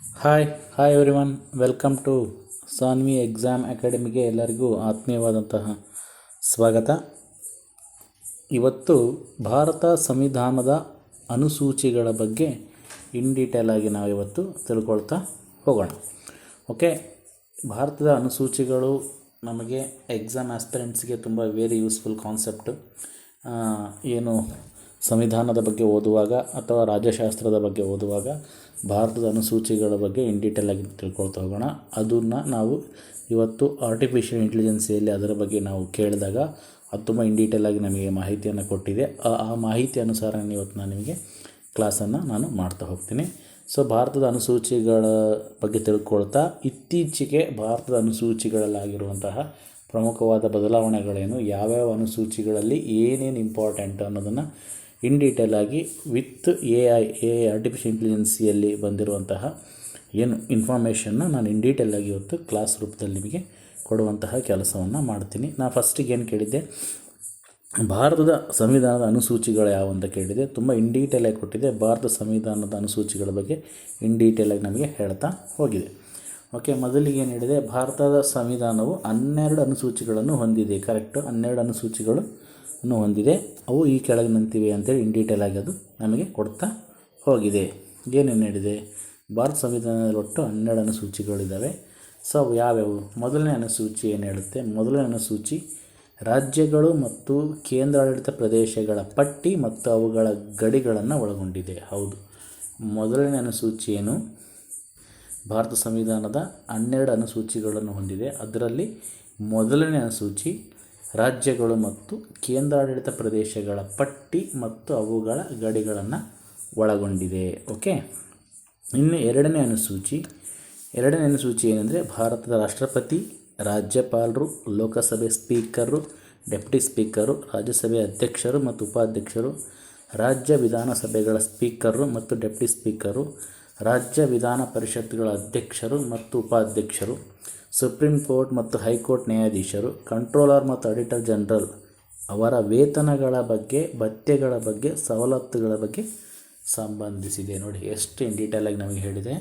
Hi hi everyone, welcome to Sanvi exam ಅಕಾಡೆಮಿಗೆ ಎಲ್ಲರಿಗೂ ಆತ್ಮೀಯವಾದಂತಹ ಸ್ವಾಗತ. ಇವತ್ತು ಭಾರತ ಸಂವಿಧಾನದ ಅನುಸೂಚಿಗಳ ಬಗ್ಗೆ ಇನ್ ಡೀಟೇಲ್ ಆಗಿ ನಾವು ಇವತ್ತು ತಿಳ್ಕೊಳ್ತಾ ಹೋಗೋಣ. ಓಕೆ, ಭಾರತದ ಅನುಸೂಚಿಗಳು ನಮಗೆ ಎಕ್ಸಾಮ್ ಆಸ್ಪಿರೆಂಟ್ಸ್ಗೆ ತುಂಬ ವೆರಿ ಯೂಸ್ಫುಲ್ ಕಾನ್ಸೆಪ್ಟು. ಏನು ಸಂವಿಧಾನದ ಬಗ್ಗೆ ಓದುವಾಗ ಅಥವಾ ರಾಜ್ಯಶಾಸ್ತ್ರದ ಬಗ್ಗೆ ಓದುವಾಗ ಭಾರತದ ಅನುಸೂಚಿಗಳ ಬಗ್ಗೆ ಇನ್ ಡೀಟೇಲ್ ಆಗಿ ತಿಳ್ಕೊಳ್ತಾ ಹೋಗೋಣ. ಅದನ್ನು ನಾವು ಇವತ್ತು ಆರ್ಟಿಫಿಷಿಯಲ್ ಇಂಟೆಲಿಜೆನ್ಸಿಯಲ್ಲಿ ಅದರ ಬಗ್ಗೆ ನಾವು ಕೇಳಿದಾಗ ಅದು ತುಂಬ ಇನ್ ಡೀಟೇಲ್ ಆಗಿ ನಮಗೆ ಮಾಹಿತಿಯನ್ನು ಕೊಟ್ಟಿದೆ. ಆ ಮಾಹಿತಿ ಅನುಸಾರ ಇವತ್ತು ನಾನು ನಿಮಗೆ ಕ್ಲಾಸನ್ನು ನಾನು ಮಾಡ್ತಾ ಹೋಗ್ತೀನಿ. ಸೊ ಭಾರತದ ಅನುಸೂಚಿಗಳ ಬಗ್ಗೆ ತಿಳ್ಕೊಳ್ತಾ ಇತ್ತೀಚೆಗೆ ಭಾರತದ ಅನುಸೂಚಿಗಳಲ್ಲಾಗಿರುವಂತಹ ಪ್ರಮುಖವಾದ ಬದಲಾವಣೆಗಳೇನು, ಯಾವ್ಯಾವ ಅನುಸೂಚಿಗಳಲ್ಲಿ ಏನೇನು ಇಂಪಾರ್ಟೆಂಟ್ ಅನ್ನೋದನ್ನು ಇನ್ ಡೀಟೇಲ್ ಆಗಿ ವಿತ್ ಎ ಆರ್ಟಿಫಿಷಿಯಲ್ ಇಂಟೆಲಿಜೆನ್ಸಿಯಲ್ಲಿ ಬಂದಿರುವಂತಹ ಏನು ಇನ್ಫಾರ್ಮೇಷನ್ನ ನಾನು ಇನ್ ಡೀಟೇಲ್ ಆಗಿ ಇವತ್ತು ಕ್ಲಾಸ್ ರೂಪದಲ್ಲಿ ನಿಮಗೆ ಕೊಡುವಂತಹ ಕೆಲಸವನ್ನು ಮಾಡ್ತೀನಿ. ನಾನು ಫಸ್ಟಿಗೆ ಏನು ಕೇಳಿದ್ದೆ, ಭಾರತದ ಸಂವಿಧಾನದ ಅನುಸೂಚಿಗಳು ಯಾವ ಅಂತ ಕೇಳಿದೆ. ತುಂಬ ಇನ್ ಡೀಟೇಲ್ ಆಗಿ ಕೊಟ್ಟಿದೆ. ಭಾರತ ಸಂವಿಧಾನದ ಅನುಸೂಚಿಗಳ ಬಗ್ಗೆ ಇನ್ ಡೀಟೇಲ್ ಆಗಿ ನಮಗೆ ಹೇಳ್ತಾ ಹೋಗಿದೆ. ಓಕೆ, ಮೊದಲಿಗೆ ಏನು ಹೇಳಿದೆ, ಭಾರತದ ಸಂವಿಧಾನವು 12 ಅನುಸೂಚಿಗಳನ್ನು ಹೊಂದಿದೆ. ಕರೆಕ್ಟು, 12 ಅನುಸೂಚಿಗಳು ಹೊಂದಿದೆ. ಅವು ಈ ಕೆಳಗಿನಂತಿವೆ ಅಂತೇಳಿ ಇನ್ ಡೀಟೇಲ್ ಆಗಿ ಅದು ನಮಗೆ ಕೊಡ್ತಾ ಹೋಗಿದೆ. ಏನೇನು ಹೇಳಿದೆ, ಭಾರತ ಸಂವಿಧಾನದಲ್ಲಿ ಒಟ್ಟು 12 ಅನುಸೂಚಿಗಳಿದ್ದಾವೆ. ಸೊ ಅವು ಯಾವ್ಯಾವು? ಮೊದಲನೇ ಅನುಸೂಚಿ ಏನು ಹೇಳುತ್ತೆ? ಮೊದಲನೇ ಅನುಸೂಚಿ ರಾಜ್ಯಗಳು ಮತ್ತು ಕೇಂದ್ರಾಡಳಿತ ಪ್ರದೇಶಗಳ ಪಟ್ಟಿ ಮತ್ತು ಅವುಗಳ ಗಡಿಗಳನ್ನು ಒಳಗೊಂಡಿದೆ. ಹೌದು, ಮೊದಲನೇ ಅನುಸೂಚಿ ಏನು, ಭಾರತ ಸಂವಿಧಾನದ 12 ಅನುಸೂಚಿಗಳನ್ನು ಹೊಂದಿದೆ. ಅದರಲ್ಲಿ ಮೊದಲನೇ ಅನುಸೂಚಿ ರಾಜ್ಯಗಳು ಮತ್ತು ಕೇಂದ್ರಾಡಳಿತ ಪ್ರದೇಶಗಳ ಪಟ್ಟಿ ಮತ್ತು ಅವುಗಳ ಗಡಿಗಳನ್ನು ಒಳಗೊಂಡಿದೆ. ಓಕೆ, ಇನ್ನು ಎರಡನೇ ಅನುಸೂಚಿ ಏನಂದರೆ ಭಾರತದ ರಾಷ್ಟ್ರಪತಿ, ರಾಜ್ಯಪಾಲರು, ಲೋಕಸಭೆ ಸ್ಪೀಕರು, ಡೆಪ್ಟಿ ಸ್ಪೀಕರು, ರಾಜ್ಯಸಭೆ ಅಧ್ಯಕ್ಷರು ಮತ್ತು ಉಪಾಧ್ಯಕ್ಷರು, ರಾಜ್ಯ ವಿಧಾನಸಭೆಗಳ ಸ್ಪೀಕರು ಮತ್ತು ಡೆಪ್ಟಿ ಸ್ಪೀಕರು, ರಾಜ್ಯ ವಿಧಾನ ಪರಿಷತ್ಗಳ ಅಧ್ಯಕ್ಷರು ಮತ್ತು ಉಪಾಧ್ಯಕ್ಷರು, ಸುಪ್ರೀಂ ಕೋರ್ಟ್ ಮತ್ತು ಹೈಕೋರ್ಟ್ ನ್ಯಾಯಾಧೀಶರು, ಕಂಟ್ರೋಲರ್ ಮತ್ತು ಆಡಿಟರ್ ಜನರಲ್ ಅವರ ವೇತನಗಳ ಬಗ್ಗೆ, ಭತ್ಯೆಗಳ ಬಗ್ಗೆ, ಸವಲತ್ತುಗಳ ಬಗ್ಗೆ ಸಂಬಂಧಿಸಿದೆ. ನೋಡಿ ಎಷ್ಟು ಇನ್ ಡೀಟೇಲ್ ಆಗಿ ನಮಗೆ ಹೇಳಿದೆ.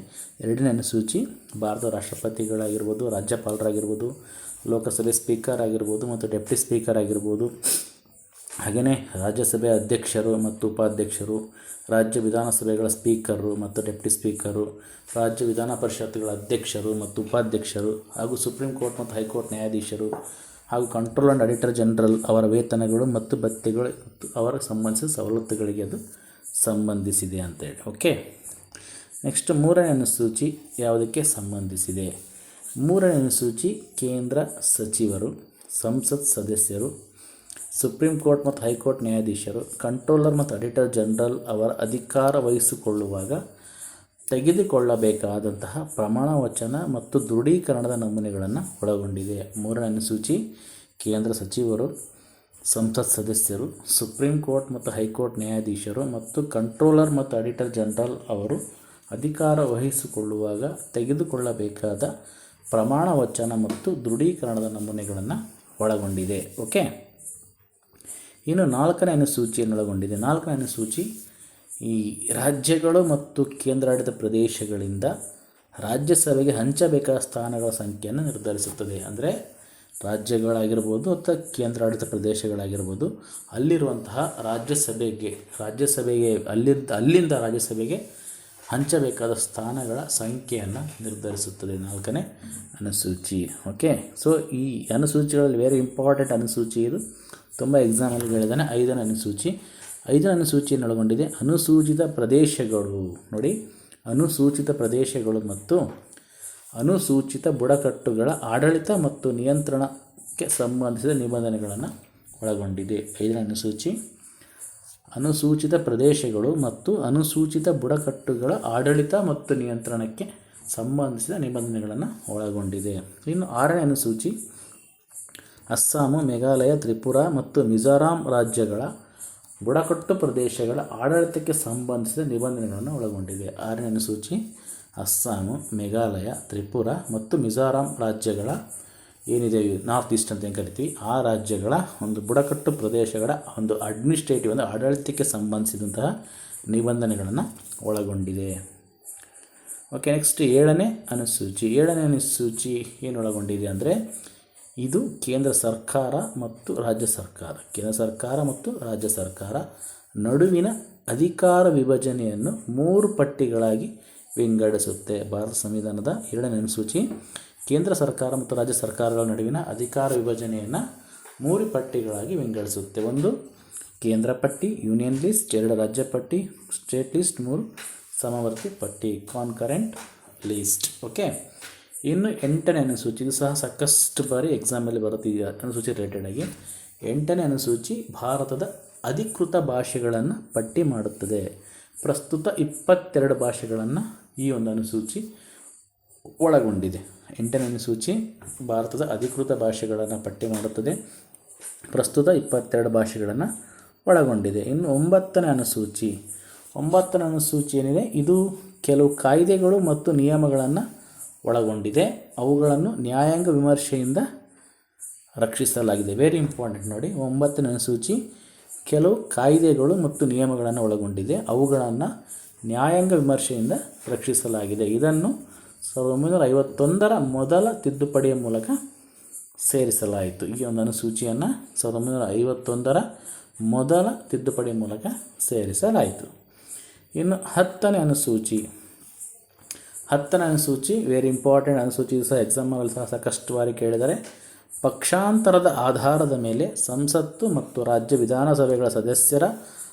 ಎರಡನೇ ಅನುಸೂಚಿ ಭಾರತದ ರಾಷ್ಟ್ರಪತಿಗಳಾಗಿರ್ಬೋದು, ರಾಜ್ಯಪಾಲರಾಗಿರ್ಬೋದು, ಲೋಕಸಭೆ ಸ್ಪೀಕರ್ ಆಗಿರ್ಬೋದು ಮತ್ತು ಡೆಪ್ಟಿ ಸ್ಪೀಕರ್ ಆಗಿರ್ಬೋದು, ಹಾಗೆಯೇ ರಾಜ್ಯಸಭೆ ಅಧ್ಯಕ್ಷರು ಮತ್ತು ಉಪಾಧ್ಯಕ್ಷರು, ರಾಜ್ಯ ವಿಧಾನಸಭೆಗಳ ಸ್ಪೀಕರು ಮತ್ತು ಡೆಪ್ಟಿ ಸ್ಪೀಕರು, ರಾಜ್ಯ ವಿಧಾನ ಪರಿಷತ್ಗಳ ಅಧ್ಯಕ್ಷರು ಮತ್ತು ಉಪಾಧ್ಯಕ್ಷರು, ಹಾಗೂ ಸುಪ್ರೀಂ ಕೋರ್ಟ್ ಮತ್ತು ಹೈಕೋರ್ಟ್ ನ್ಯಾಯಾಧೀಶರು, ಹಾಗೂ ಕಂಟ್ರೋಲ್ ಆ್ಯಂಡ್ ಆಡಿಟರ್ ಜನರಲ್ ಅವರ ವೇತನಗಳು ಮತ್ತು ಭತ್ಯೆಗಳು ಮತ್ತು ಅವರ ಸಂಬಂಧಿಸಿದ ಸವಲತ್ತುಗಳಿಗೆ ಅದು ಸಂಬಂಧಿಸಿದೆ ಅಂತೇಳಿ. ಓಕೆ, ನೆಕ್ಸ್ಟ್ ಮೂರನೇ ಅನುಸೂಚಿ ಯಾವುದಕ್ಕೆ ಸಂಬಂಧಿಸಿದೆ? ಮೂರನೇ ಅನುಸೂಚಿ ಕೇಂದ್ರ ಸಚಿವರು, ಸಂಸತ್ ಸದಸ್ಯರು, ಸುಪ್ರೀಂ ಕೋರ್ಟ್ ಮತ್ತು ಹೈಕೋರ್ಟ್ ನ್ಯಾಯಾಧೀಶರು, ಕಂಟ್ರೋಲರ್ ಮತ್ತು ಆಡಿಟರ್ ಜನರಲ್ ಅವರ ಅಧಿಕಾರ ವಹಿಸಿಕೊಳ್ಳುವಾಗ ತೆಗೆದುಕೊಳ್ಳಬೇಕಾದಂತಹ ಪ್ರಮಾಣ ವಚನ ಮತ್ತು ದೃಢೀಕರಣದ ನಮೂನೆಗಳನ್ನು ಒಳಗೊಂಡಿದೆ. ಮೂರನೇ ಅನುಸೂಚಿ ಕೇಂದ್ರ ಸಚಿವರು, ಸಂಸತ್ ಸದಸ್ಯರು, ಸುಪ್ರೀಂ ಕೋರ್ಟ್ ಮತ್ತು ಹೈಕೋರ್ಟ್ ನ್ಯಾಯಾಧೀಶರು ಮತ್ತು ಕಂಟ್ರೋಲರ್ ಮತ್ತು ಆಡಿಟರ್ ಜನರಲ್ ಅವರು ಅಧಿಕಾರ ವಹಿಸಿಕೊಳ್ಳುವಾಗ ತೆಗೆದುಕೊಳ್ಳಬೇಕಾದ ಪ್ರಮಾಣ ವಚನ ಮತ್ತು ದೃಢೀಕರಣದ ನಮೂನೆಗಳನ್ನು ಒಳಗೊಂಡಿದೆ. ಓಕೆ, ಇನ್ನು ನಾಲ್ಕನೇ ಅನುಸೂಚಿಯನ್ನು ಒಳಗೊಂಡಿದೆ. ನಾಲ್ಕನೇ ಅನುಸೂಚಿ ಈ ರಾಜ್ಯಗಳು ಮತ್ತು ಕೇಂದ್ರಾಡಳಿತ ಪ್ರದೇಶಗಳಿಂದ ರಾಜ್ಯಸಭೆಗೆ ಹಂಚಬೇಕಾದ ಸ್ಥಾನಗಳ ಸಂಖ್ಯೆಯನ್ನು ನಿರ್ಧರಿಸುತ್ತದೆ. ಅಂದರೆ ರಾಜ್ಯಗಳಾಗಿರ್ಬೋದು ಅಥವಾ ಕೇಂದ್ರಾಡಳಿತ ಪ್ರದೇಶಗಳಾಗಿರ್ಬೋದು, ಅಲ್ಲಿರುವಂತಹ ರಾಜ್ಯಸಭೆಗೆ ಅಲ್ಲಿಂದ ರಾಜ್ಯಸಭೆಗೆ ಹಂಚಬೇಕಾದ ಸ್ಥಾನಗಳ ಸಂಖ್ಯೆಯನ್ನು ನಿರ್ಧರಿಸುತ್ತದೆ ನಾಲ್ಕನೇ ಅನುಸೂಚಿ. ಓಕೆ, ಸೊ ಈ ಅನುಸೂಚಿಗಳಲ್ಲಿ ವೆರಿ ಇಂಪಾರ್ಟೆಂಟ್ ಅನುಸೂಚಿ ಇದು, ತುಂಬ ಎಕ್ಸಾಮಲ್ಲಿ ಹೇಳಿದ್ದಾನೆ. ಐದನೇ ಅನುಸೂಚಿಯನ್ನು ಒಳಗೊಂಡಿದೆ. ಅನುಸೂಚಿತ ಪ್ರದೇಶಗಳು, ನೋಡಿ, ಅನುಸೂಚಿತ ಪ್ರದೇಶಗಳು ಮತ್ತು ಅನುಸೂಚಿತ ಬುಡಕಟ್ಟುಗಳ ಆಡಳಿತ ಮತ್ತು ನಿಯಂತ್ರಣಕ್ಕೆ ಸಂಬಂಧಿಸಿದ ನಿಬಂಧನೆಗಳನ್ನು ಒಳಗೊಂಡಿದೆ. ಐದನೇ ಅನುಸೂಚಿ ಅನುಸೂಚಿತ ಪ್ರದೇಶಗಳು ಮತ್ತು ಅನುಸೂಚಿತ ಬುಡಕಟ್ಟುಗಳ ಆಡಳಿತ ಮತ್ತು ನಿಯಂತ್ರಣಕ್ಕೆ ಸಂಬಂಧಿಸಿದ ನಿಬಂಧನೆಗಳನ್ನು ಒಳಗೊಂಡಿದೆ. ಇನ್ನು ಆರನೇ ಅನುಸೂಚಿ ಅಸ್ಸಾಂ, ಮೇಘಾಲಯ, ತ್ರಿಪುರಾ ಮತ್ತು ಮಿಜೋರಾಂ ರಾಜ್ಯಗಳ ಬುಡಕಟ್ಟು ಪ್ರದೇಶಗಳ ಆಡಳಿತಕ್ಕೆ ಸಂಬಂಧಿಸಿದ ನಿಬಂಧನೆಗಳನ್ನು ಒಳಗೊಂಡಿದೆ. ಆರನೇ ಅನುಸೂಚಿ ಅಸ್ಸಾಂ, ಮೇಘಾಲಯ, ತ್ರಿಪುರಾ ಮತ್ತು ಮಿಜೋರಾಂ ರಾಜ್ಯಗಳ ಏನಿದೆ ನಾರ್ತ್ ಈಸ್ಟ್ ಅಂತ ಏನು ಕರಿತೀವಿ, ಆ ರಾಜ್ಯಗಳ ಒಂದು ಬುಡಕಟ್ಟು ಪ್ರದೇಶಗಳ ಒಂದು ಅಡ್ಮಿನಿಸ್ಟ್ರೇಟಿವ್ ಆಡಳಿತಕ್ಕೆ ಸಂಬಂಧಿಸಿದಂತಹ ನಿಬಂಧನೆಗಳನ್ನು ಒಳಗೊಂಡಿದೆ. Okay, next 7ನೇ ಅನುಸೂಚಿ. 7ನೇ ಅನುಸೂಚಿ ಏನು ಒಳಗೊಂಡಿದೆ ಅಂದರೆ ಇದು ಕೇಂದ್ರ ಸರ್ಕಾರ ಮತ್ತು ರಾಜ್ಯ ಸರ್ಕಾರ ನಡುವಿನ ಅಧಿಕಾರ ವಿಭಜನೆಯನ್ನು 3 ಪಟ್ಟಿಗಳಾಗಿ ವಿಂಗಡಿಸುತ್ತೆ. ಭಾರತ ಸಂವಿಧಾನದ 7ನೇ ಅನುಸೂಚಿ ಕೇಂದ್ರ ಸರ್ಕಾರ ಮತ್ತು ರಾಜ್ಯ ಸರ್ಕಾರಗಳ ನಡುವಿನ ಅಧಿಕಾರ ವಿಭಜನೆಯನ್ನು 3 ಪಟ್ಟಿಗಳಾಗಿ ವಿಂಗಡಿಸುತ್ತೆ. 1 ಕೇಂದ್ರ ಪಟ್ಟಿ, ಯೂನಿಯನ್ ಲಿಸ್ಟ್, 2 ರಾಜ್ಯ ಪಟ್ಟಿ, ಸ್ಟೇಟ್ ಲಿಸ್ಟ್, 3 ಸಮವರ್ತಿ ಪಟ್ಟಿ, ಕಾನ್ಕರೆಂಟ್ ಲಿಸ್ಟ್. ಓಕೆ, ಇನ್ನು 8ನೇ ಅನುಸೂಚಿ, ಇದು ಸಹ ಸಾಕಷ್ಟು ಬಾರಿ ಎಕ್ಸಾಮಲ್ಲಿ ಬರುತ್ತೆ ಈ ಅನುಸೂಚಿ ರಿಲೇಟೆಡ್ ಆಗಿ. 8ನೇ ಅನುಸೂಚಿ ಭಾರತದ ಅಧಿಕೃತ ಭಾಷೆಗಳನ್ನು ಪಟ್ಟಿ ಮಾಡುತ್ತದೆ. ಪ್ರಸ್ತುತ 22 ಭಾಷೆಗಳನ್ನು ಈ ಒಂದು ಅನುಸೂಚಿ ಒಳಗೊಂಡಿದೆ. 8ನೇ ಅನುಸೂಚಿ ಭಾರತದ ಅಧಿಕೃತ ಭಾಷೆಗಳನ್ನು ಪಟ್ಟಿ ಮಾಡುತ್ತದೆ. ಪ್ರಸ್ತುತ 22 ಭಾಷೆಗಳನ್ನು ಒಳಗೊಂಡಿದೆ. ಇನ್ನು 9ನೇ ಅನುಸೂಚಿ. 9ನೇ ಅನುಸೂಚಿ ಏನಿದೆ, ಇದು ಕೆಲವು ಕಾಯ್ದೆಗಳು ಮತ್ತು ನಿಯಮಗಳನ್ನು ಒಳಗೊಂಡಿದೆ. ಅವುಗಳನ್ನು ನ್ಯಾಯಾಂಗ ವಿಮರ್ಶೆಯಿಂದ ರಕ್ಷಿಸಲಾಗಿದೆ. ವೆರಿ ಇಂಪಾರ್ಟೆಂಟ್ ನೋಡಿ, 9ನೇ ಅನುಸೂಚಿ ಕೆಲವು ಕಾಯ್ದೆಗಳು ಮತ್ತು ನಿಯಮಗಳನ್ನು ಒಳಗೊಂಡಿದೆ. ಅವುಗಳನ್ನು ನ್ಯಾಯಾಂಗ ವಿಮರ್ಶೆಯಿಂದ ರಕ್ಷಿಸಲಾಗಿದೆ. ಇದನ್ನು 1951ರ ಮೊದಲ ತಿದ್ದುಪಡಿಯ ಮೂಲಕ ಸೇರಿಸಲಾಯಿತು. ಈ ಒಂದು ಅನುಸೂಚಿಯನ್ನು 1951ರ ಮೊದಲ ತಿದ್ದುಪಡಿಯ ಮೂಲಕ ಸೇರಿಸಲಾಯಿತು. ಇನ್ನು 10ನೇ ಅನುಸೂಚಿ. 10ನೇ ಅನುಸೂಚಿ ವೆರಿ ಇಂಪಾರ್ಟೆಂಟ್ ಅನುಸೂಚಿ. ಸಹ ಎಕ್ಸಾಮಲ್ಲಿ ಸಹ ಸಾಕಷ್ಟು ಬಾರಿ ಕೇಳಿದರೆ, ಪಕ್ಷಾಂತರದ ಆಧಾರದ ಮೇಲೆ ಸಂಸತ್ತು ಮತ್ತು ರಾಜ್ಯ ವಿಧಾನಸಭೆಗಳ ಸದಸ್ಯರ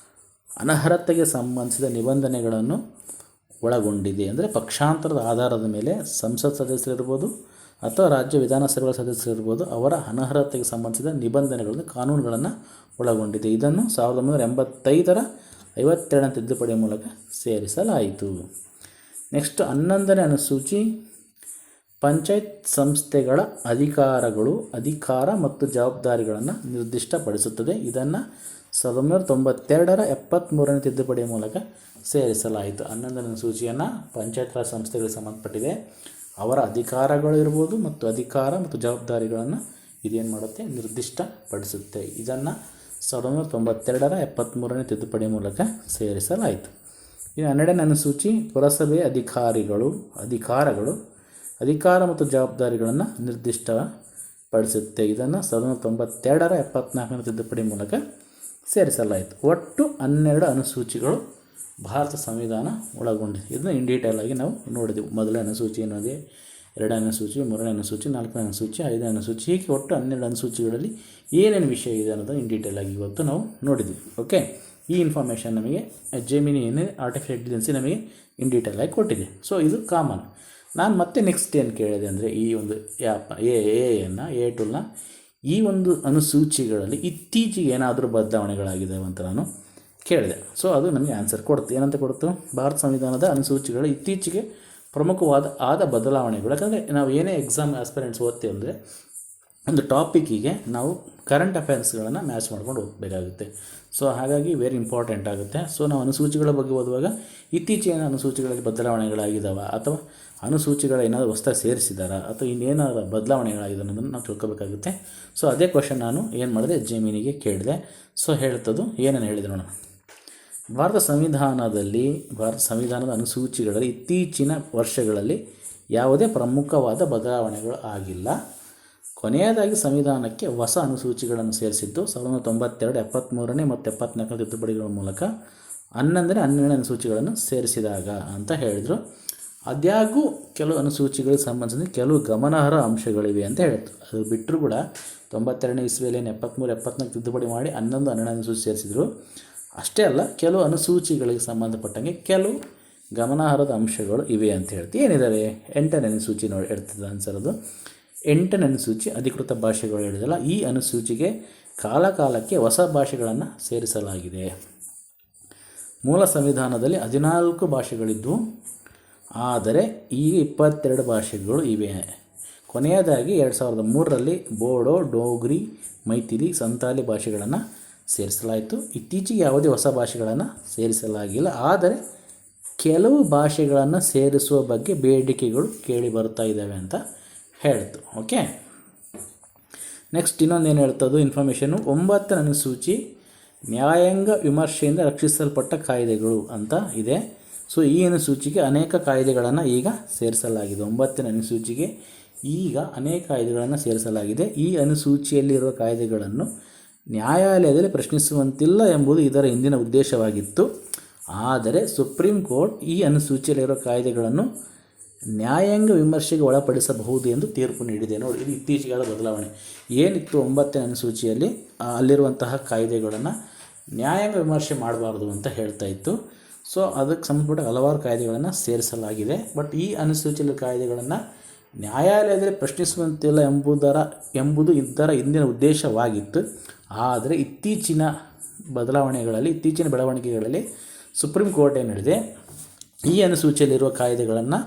ಅನರ್ಹತೆಗೆ ಸಂಬಂಧಿಸಿದ ನಿಬಂಧನೆಗಳನ್ನು ಒಳಗೊಂಡಿದೆ. ಅಂದರೆ ಪಕ್ಷಾಂತರದ ಆಧಾರದ ಮೇಲೆ ಸಂಸತ್ ಸದಸ್ಯರಿರ್ಬೋದು ಅಥವಾ ರಾಜ್ಯ ವಿಧಾನಸಭೆಗಳ ಸದಸ್ಯರಿರ್ಬೋದು, ಅವರ ಅನರ್ಹತೆಗೆ ಸಂಬಂಧಿಸಿದ ನಿಬಂಧನೆಗಳನ್ನು, ಕಾನೂನುಗಳನ್ನು ಒಳಗೊಂಡಿದೆ. ಇದನ್ನು 1985ರ 52ನೇ ತಿದ್ದುಪಡಿಯ ಮೂಲಕ ಸೇರಿಸಲಾಯಿತು. ನೆಕ್ಸ್ಟ್ 11ನೇ ಅನುಸೂಚಿ ಪಂಚಾಯತ್ ಸಂಸ್ಥೆಗಳ ಅಧಿಕಾರ ಮತ್ತು ಜವಾಬ್ದಾರಿಗಳನ್ನು ನಿರ್ದಿಷ್ಟಪಡಿಸುತ್ತದೆ. ಇದನ್ನು 1992ರ 73ನೇ ತಿದ್ದುಪಡಿಯ ಮೂಲಕ ಸೇರಿಸಲಾಯಿತು. 11ನೇ ಅನುಸೂಚಿಯನ್ನು ಪಂಚಾಯತ್ ರಾಜ್ ಸಂಸ್ಥೆಗಳಿಗೆ ಸಂಬಂಧಪಟ್ಟಿದೆ. ಅವರ ಅಧಿಕಾರಗಳು ಇರ್ಬೋದು ಮತ್ತು ಅಧಿಕಾರ ಮತ್ತು ಜವಾಬ್ದಾರಿಗಳನ್ನು ಇದೇನು ಮಾಡುತ್ತೆ, ನಿರ್ದಿಷ್ಟಪಡಿಸುತ್ತೆ. ಇದನ್ನು 1992ರ 73ನೇ ತಿದ್ದುಪಡಿಯ ಮೂಲಕ ಸೇರಿಸಲಾಯಿತು. ಇನ್ನು 12ನೇ ಅನುಸೂಚಿ ಪುರಸಭೆಯ ಅಧಿಕಾರಗಳು ಅಧಿಕಾರ ಮತ್ತು ಜವಾಬ್ದಾರಿಗಳನ್ನು ನಿರ್ದಿಷ್ಟಪಡಿಸುತ್ತೆ. ಇದನ್ನು 1992ರ 74ನೇ ತಿದ್ದುಪಡಿ ಮೂಲಕ ಸೇರಿಸಲಾಯಿತು. ಒಟ್ಟು 12 ಅನುಸೂಚಿಗಳು ಭಾರತ ಸಂವಿಧಾನ ಒಳಗೊಂಡಿದೆ. ಇದನ್ನು ಇನ್ ಡೀಟೇಲ್ ಆಗಿ ನಾವು ನೋಡಿದೆವು. ಮೊದಲನೇ ಅನುಸೂಚಿ ಏನಿದೆ, 2ನೇ ಅನುಸೂಚಿ, 3ನೇ ಅನುಸೂಚಿ, 4ನೇ ಅನುಸೂಚಿ, 5ನೇ ಅನುಸೂಚಿ, ಹೀಗೆ ಒಟ್ಟು 12 ಅನುಸೂಚಿಗಳಲ್ಲಿ ಏನೇನು ವಿಷಯ ಇದೆ ಅನ್ನೋದನ್ನು ಇನ್ ಡೀಟೇಲ್ ಆಗಿ ಇವತ್ತು ನಾವು ನೋಡಿದ್ವಿ. ಓಕೆ, ಈ ಇನ್ಫಾರ್ಮೇಷನ್ ನಮಗೆ ಜೆಮಿನಿ ಏನಿದೆ ಆರ್ಟಿಫಿಷಿಯಲ್ ಇಂಟೆಲಿಜೆನ್ಸಿ ನಮಗೆ ಇನ್ ಡೀಟೇಲ್ ಆಗಿ ಕೊಟ್ಟಿದೆ. ಸೊ ಇದು ಕಾಮನ್. ನಾನು ಮತ್ತೆ ನೆಕ್ಸ್ಟ್ ಏನು ಕೇಳಿದೆ ಅಂದರೆ, ಈ ಒಂದು ಆ್ಯಪ್ ಎ ಟೂಲ್ನ ಈ ಒಂದು ಅನುಸೂಚಿಗಳಲ್ಲಿ ಇತ್ತೀಚೆಗೆ ಏನಾದರೂ ಬದಲಾವಣೆಗಳಾಗಿದ್ದಾವೆ ಅಂತ ನಾನು ಕೇಳಿದೆ. ಸೊ ಅದು ನಮಗೆ ಆನ್ಸರ್ ಕೊಡುತ್ತೆ. ಏನಂತ ಕೊಡ್ತು, ಭಾರತ ಸಂವಿಧಾನದ ಅನುಸೂಚಿಗಳು ಇತ್ತೀಚೆಗೆ ಪ್ರಮುಖವಾದ ಬದಲಾವಣೆಗಳು. ಯಾಕಂದರೆ ನಾವು ಏನೇ ಎಕ್ಸಾಮ್ ಆಸ್ಪಿರೆಂಟ್ಸ್ ಓದ್ತೀವಿ ಅಂದರೆ ಒಂದು ಟಾಪಿಕ್ಕಿಗೆ ನಾವು ಕರೆಂಟ್ ಅಫೇರ್ಸ್ಗಳನ್ನು ಮ್ಯಾಚ್ ಮಾಡ್ಕೊಂಡು ಹೋಗಬೇಕಾಗುತ್ತೆ. ಸೊ ಹಾಗಾಗಿ ವೆರಿ ಇಂಪಾರ್ಟೆಂಟ್ ಆಗುತ್ತೆ. ಸೊ ನಾವು ಅನುಸೂಚಿಗಳ ಬಗ್ಗೆ ಓದುವಾಗ ಇತ್ತೀಚಿನ ಅನುಸೂಚಿಗಳಲ್ಲಿ ಬದಲಾವಣೆಗಳಾಗಿದ್ದಾವೆ ಅಥವಾ ಅನುಸೂಚಿಗಳ ಏನಾದರೂ ಹೊಸದಾಗಿ ಸೇರಿಸಿದಾರಾ ಅಥವಾ ಇನ್ನೇನಾದರೂ ಬದಲಾವಣೆಗಳಾಗಿದೆ ಅನ್ನೋದನ್ನು ನಾವು ತಿಳ್ಕೊಬೇಕಾಗುತ್ತೆ. ಸೊ ಅದೇ ಕ್ವಶನ್ ನಾನು ಏನು ಮಾಡಿದೆ, ಜೆಮಿನಿಗೆ ಕೇಳಿದೆ. ಸೊ ಹೇಳ್ತದ್ದು ಏನೇನು ಹೇಳಿದೆ ನೋಡೋಣ. ಭಾರತ ಸಂವಿಧಾನದ ಅನುಸೂಚಿಗಳಲ್ಲಿ ಇತ್ತೀಚಿನ ವರ್ಷಗಳಲ್ಲಿ ಯಾವುದೇ ಪ್ರಮುಖವಾದ ಬದಲಾವಣೆಗಳು ಆಗಿಲ್ಲ. ಕೊನೆಯದಾಗಿ ಸಂವಿಧಾನಕ್ಕೆ ಹೊಸ ಅನುಸೂಚಿಗಳನ್ನು ಸೇರಿಸಿದ್ದು 1992, 73ನೇ ಮತ್ತು 74ನೇ ತಿದ್ದುಪಡಿಗಳ ಮೂಲಕ 11ನೇ ಅನುಸೂಚಿಗಳನ್ನು ಸೇರಿಸಿದಾಗ ಅಂತ ಹೇಳಿದರು. ಆದಾಗ್ಯೂ ಕೆಲವು ಅನುಸೂಚಿಗಳಿಗೆ ಸಂಬಂಧಿಸಿದ ಕೆಲವು ಗಮನಾರ್ಹ ಅಂಶಗಳಿವೆ ಅಂತ ಹೇಳ್ತು. ಅದು ಬಿಟ್ಟರು ಕೂಡ 92ನೇ ಇಸ್ವಿಯಲ್ಲಿ 73, 74 ತಿದ್ದುಪಡಿ ಮಾಡಿ 12ನೇ ಅನುಸೂಚಿ ಸೇರಿಸಿದರು. ಅಷ್ಟೇ ಅಲ್ಲ, ಕೆಲವು ಅನುಸೂಚಿಗಳಿಗೆ ಸಂಬಂಧಪಟ್ಟಂಗೆ ಕೆಲವು ಗಮನಾರ್ಹದ ಅಂಶಗಳು ಇವೆ ಅಂತ ಹೇಳ್ತೀವಿ. ಏನಿದ್ದಾವೆ? 8ನೇ ಅನುಸೂಚಿ ನೋಡಿ ಹೇಳ್ತದೆ ಆನ್ಸರ್. ಅದು 8ನೇ ಅನುಸೂಚಿ ಅಧಿಕೃತ ಭಾಷೆಗಳು ಹೇಳಿದಲ್ಲ, ಈ ಅನುಸೂಚಿಗೆ ಕಾಲಕಾಲಕ್ಕೆ ಹೊಸ ಭಾಷೆಗಳನ್ನು ಸೇರಿಸಲಾಗಿದೆ. ಮೂಲ ಸಂವಿಧಾನದಲ್ಲಿ 14 ಭಾಷೆಗಳಿದ್ದವು, ಆದರೆ ಈಗ 22 ಭಾಷೆಗಳು ಇವೆ. ಕೊನೆಯದಾಗಿ 2003ರಲ್ಲಿ ಬೋಡೋ, ಡೋಗ್ರಿ, ಮೈಥಿಲಿ, ಸಂತಾಲಿ ಭಾಷೆಗಳನ್ನು ಸೇರಿಸಲಾಯಿತು. ಇತ್ತೀಚೆಗೆ ಯಾವುದೇ ಹೊಸ ಭಾಷೆಗಳನ್ನು ಸೇರಿಸಲಾಗಿಲ್ಲ, ಆದರೆ ಕೆಲವು ಭಾಷೆಗಳನ್ನು ಸೇರಿಸುವ ಬಗ್ಗೆ ಬೇಡಿಕೆಗಳು ಕೇಳಿ ಬರ್ತಾ ಇದ್ದಾವೆ ಅಂತ ಹೇಳ್ತು. ಓಕೆ, ನೆಕ್ಸ್ಟ್ ಇನ್ನೊಂದೇನು ಹೇಳ್ತದ್ದು ಇನ್ಫಾರ್ಮೇಷನ್ನು, 9ನೇ ಅನುಸೂಚಿ ನ್ಯಾಯಾಂಗ ವಿಮರ್ಶೆಯಿಂದ ರಕ್ಷಿಸಲ್ಪಟ್ಟ ಕಾಯ್ದೆಗಳು ಅಂತ ಇದೆ. ಸೊ ಈ ಅನುಸೂಚಿಗೆ ಅನೇಕ ಕಾಯ್ದೆಗಳನ್ನು ಈಗ ಸೇರಿಸಲಾಗಿದೆ. 9ನೇ ಅನುಸೂಚಿಗೆ ಈಗ ಅನೇಕ ಕಾಯ್ದೆಗಳನ್ನು ಸೇರಿಸಲಾಗಿದೆ. ಈ ಅನುಸೂಚಿಯಲ್ಲಿರುವ ಕಾಯ್ದೆಗಳನ್ನು ನ್ಯಾಯಾಲಯದಲ್ಲಿ ಪ್ರಶ್ನಿಸುವಂತಿಲ್ಲ ಎಂಬುದು ಇದರ ಹಿಂದಿನ ಉದ್ದೇಶವಾಗಿತ್ತು. ಆದರೆ ಸುಪ್ರೀಂ ಕೋರ್ಟ್ ಈ ಅನುಸೂಚಿಯಲ್ಲಿರುವ ಕಾಯ್ದೆಗಳನ್ನು ನ್ಯಾಯಾಂಗ ವಿಮರ್ಶೆಗೆ ಒಳಪಡಿಸಬಹುದು ಎಂದು ತೀರ್ಪು ನೀಡಿದೆ. ನೋಡಿ, ಇದು ಇತ್ತೀಚೆಗಾದ ಬದಲಾವಣೆ. ಏನಿತ್ತು 9ನೇ ಅನುಸೂಚಿಯಲ್ಲಿ, ಅಲ್ಲಿರುವಂತಹ ಕಾಯ್ದೆಗಳನ್ನು ನ್ಯಾಯಾಂಗ ವಿಮರ್ಶೆ ಮಾಡಬಾರ್ದು ಅಂತ ಹೇಳ್ತಾ ಇತ್ತು. ಸೊ ಅದಕ್ಕೆ ಸಂಬಂಧಪಟ್ಟ ಹಲವಾರು ಕಾಯ್ದೆಗಳನ್ನು ಸೇರಿಸಲಾಗಿದೆ. ಬಟ್ ಈ ಅನುಸೂಚಿಯ ಕಾಯ್ದೆಗಳನ್ನು ನ್ಯಾಯಾಲಯದಲ್ಲಿ ಪ್ರಶ್ನಿಸುವಂತಿಲ್ಲ ಎಂಬುದು ಇದರ ಹಿಂದಿನ ಉದ್ದೇಶವಾಗಿತ್ತು. ಆದರೆ ಇತ್ತೀಚಿನ ಬೆಳವಣಿಗೆಗಳಲ್ಲಿ ಸುಪ್ರೀಂ ಕೋರ್ಟ್ ಏನು ಹೇಳಿದೆ, ಈ ಅನುಸೂಚಿಯಲ್ಲಿರುವ ಕಾಯ್ದೆಗಳನ್ನು